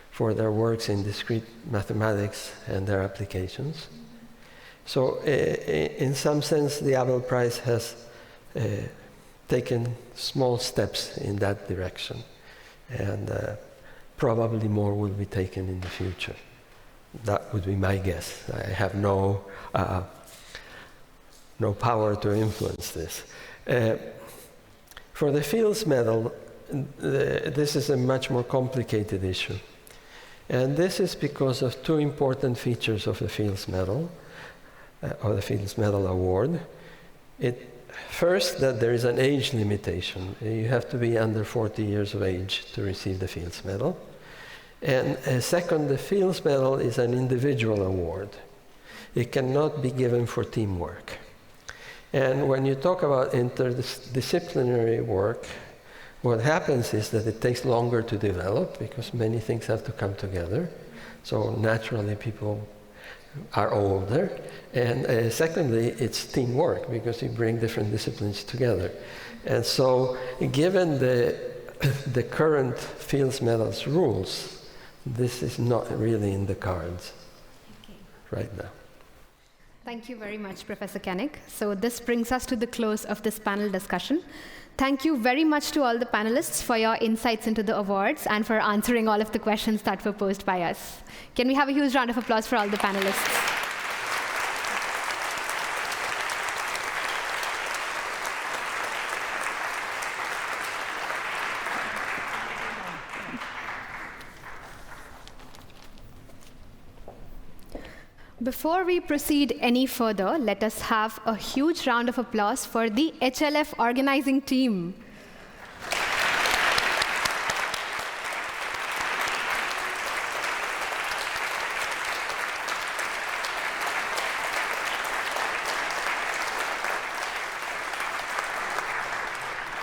for their works in discrete mathematics and their applications. So in some sense, the Abel Prize has taken small steps in that direction, and probably more will be taken in the future. That would be my guess. I have no power to influence this. For the Fields Medal, this is a much more complicated issue. And this is because of two important features of the Fields Medal, or the Fields Medal Award. First, that there is an age limitation. You have to be under 40 years of age to receive the Fields Medal. And second, the Fields Medal is an individual award. It cannot be given for teamwork. And when you talk about interdisciplinary work, what happens is that it takes longer to develop because many things have to come together. So naturally people are older. And secondly, it's teamwork because you bring different disciplines together. And so given the current Fields Medals rules, this is not really in the cards right now. Thank you very much, Professor Kenig. So this brings us to the close of this panel discussion. Thank you very much to all the panelists for your insights into the awards and for answering all of the questions that were posed by us. Can we have a huge round of applause for all the panelists? Before we proceed any further, let us have a huge round of applause for the HLF organizing team.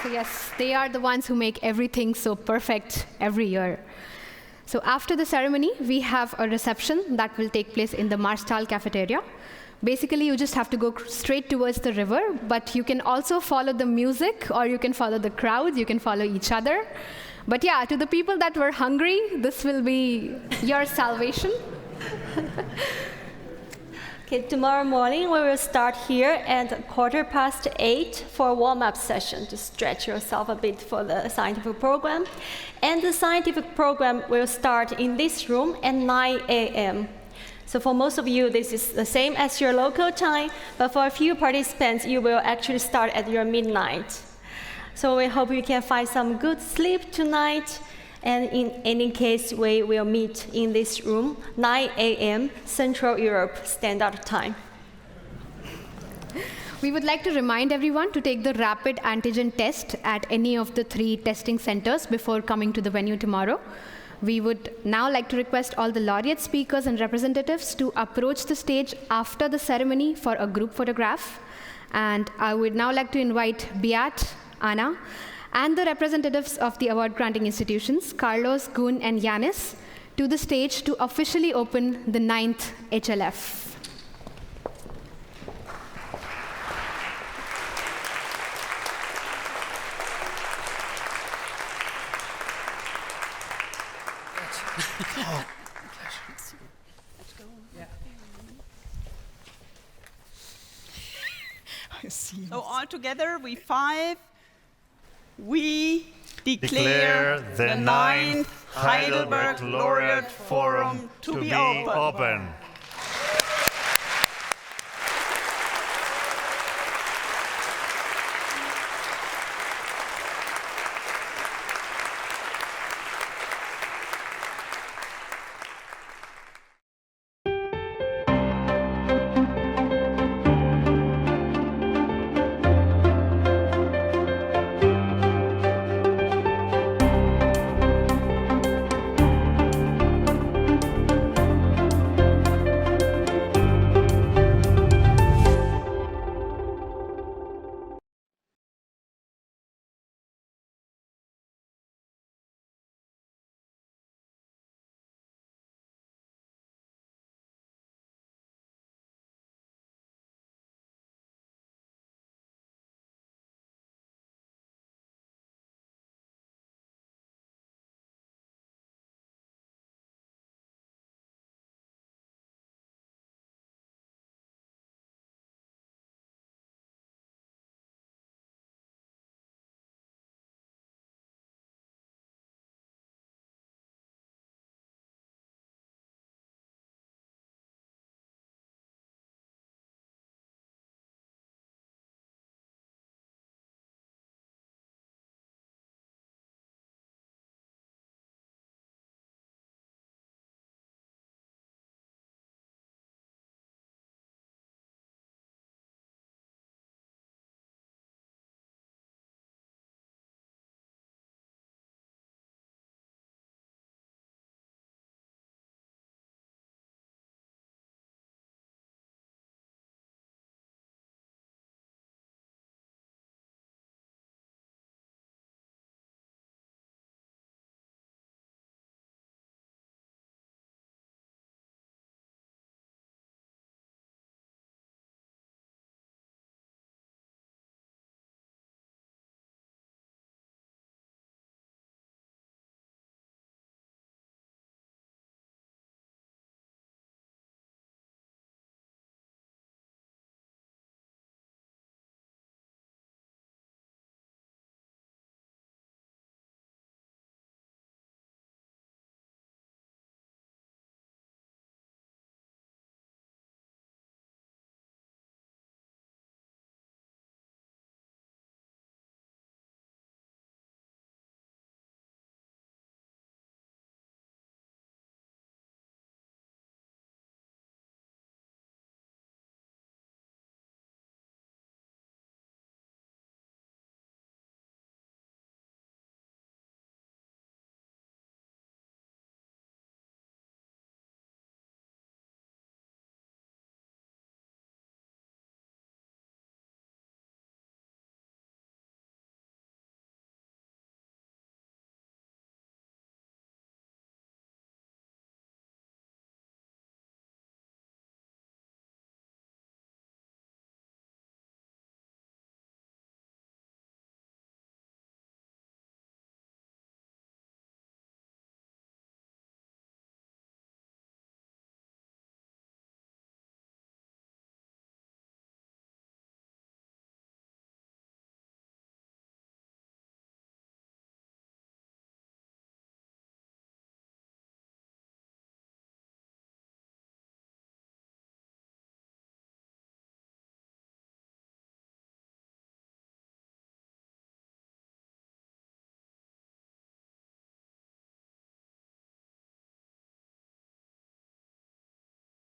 So yes, they are the ones who make everything so perfect every year. So after the ceremony, we have a reception that will take place in the Marstal cafeteria. Basically, you just have to go straight towards the river, but you can also follow the music, or you can follow the crowds, you can follow each other. But yeah, to the people that were hungry, this will be your salvation. Okay, tomorrow morning we will start here at 8:15 for a warm-up session to stretch yourself a bit for the scientific program. And the scientific program will start in this room at 9 a.m. So for most of you, this is the same as your local time, but for a few participants, you will actually start at your midnight. So we hope you can find some good sleep tonight. And in any case, we will meet in this room, 9 a.m. Central Europe Standard Time. We would like to remind everyone to take the rapid antigen test at any of the 3 testing centers before coming to the venue tomorrow. We would now like to request all the laureate speakers and representatives to approach the stage after the ceremony for a group photograph. And I would now like to invite Beate, Anna, and the representatives of the award-granting institutions, Carlos, Gunn, and Yannis, to the stage to officially open the 9th HLF. So all together, we declare the 9th Heidelberg Laureate Forum to be open.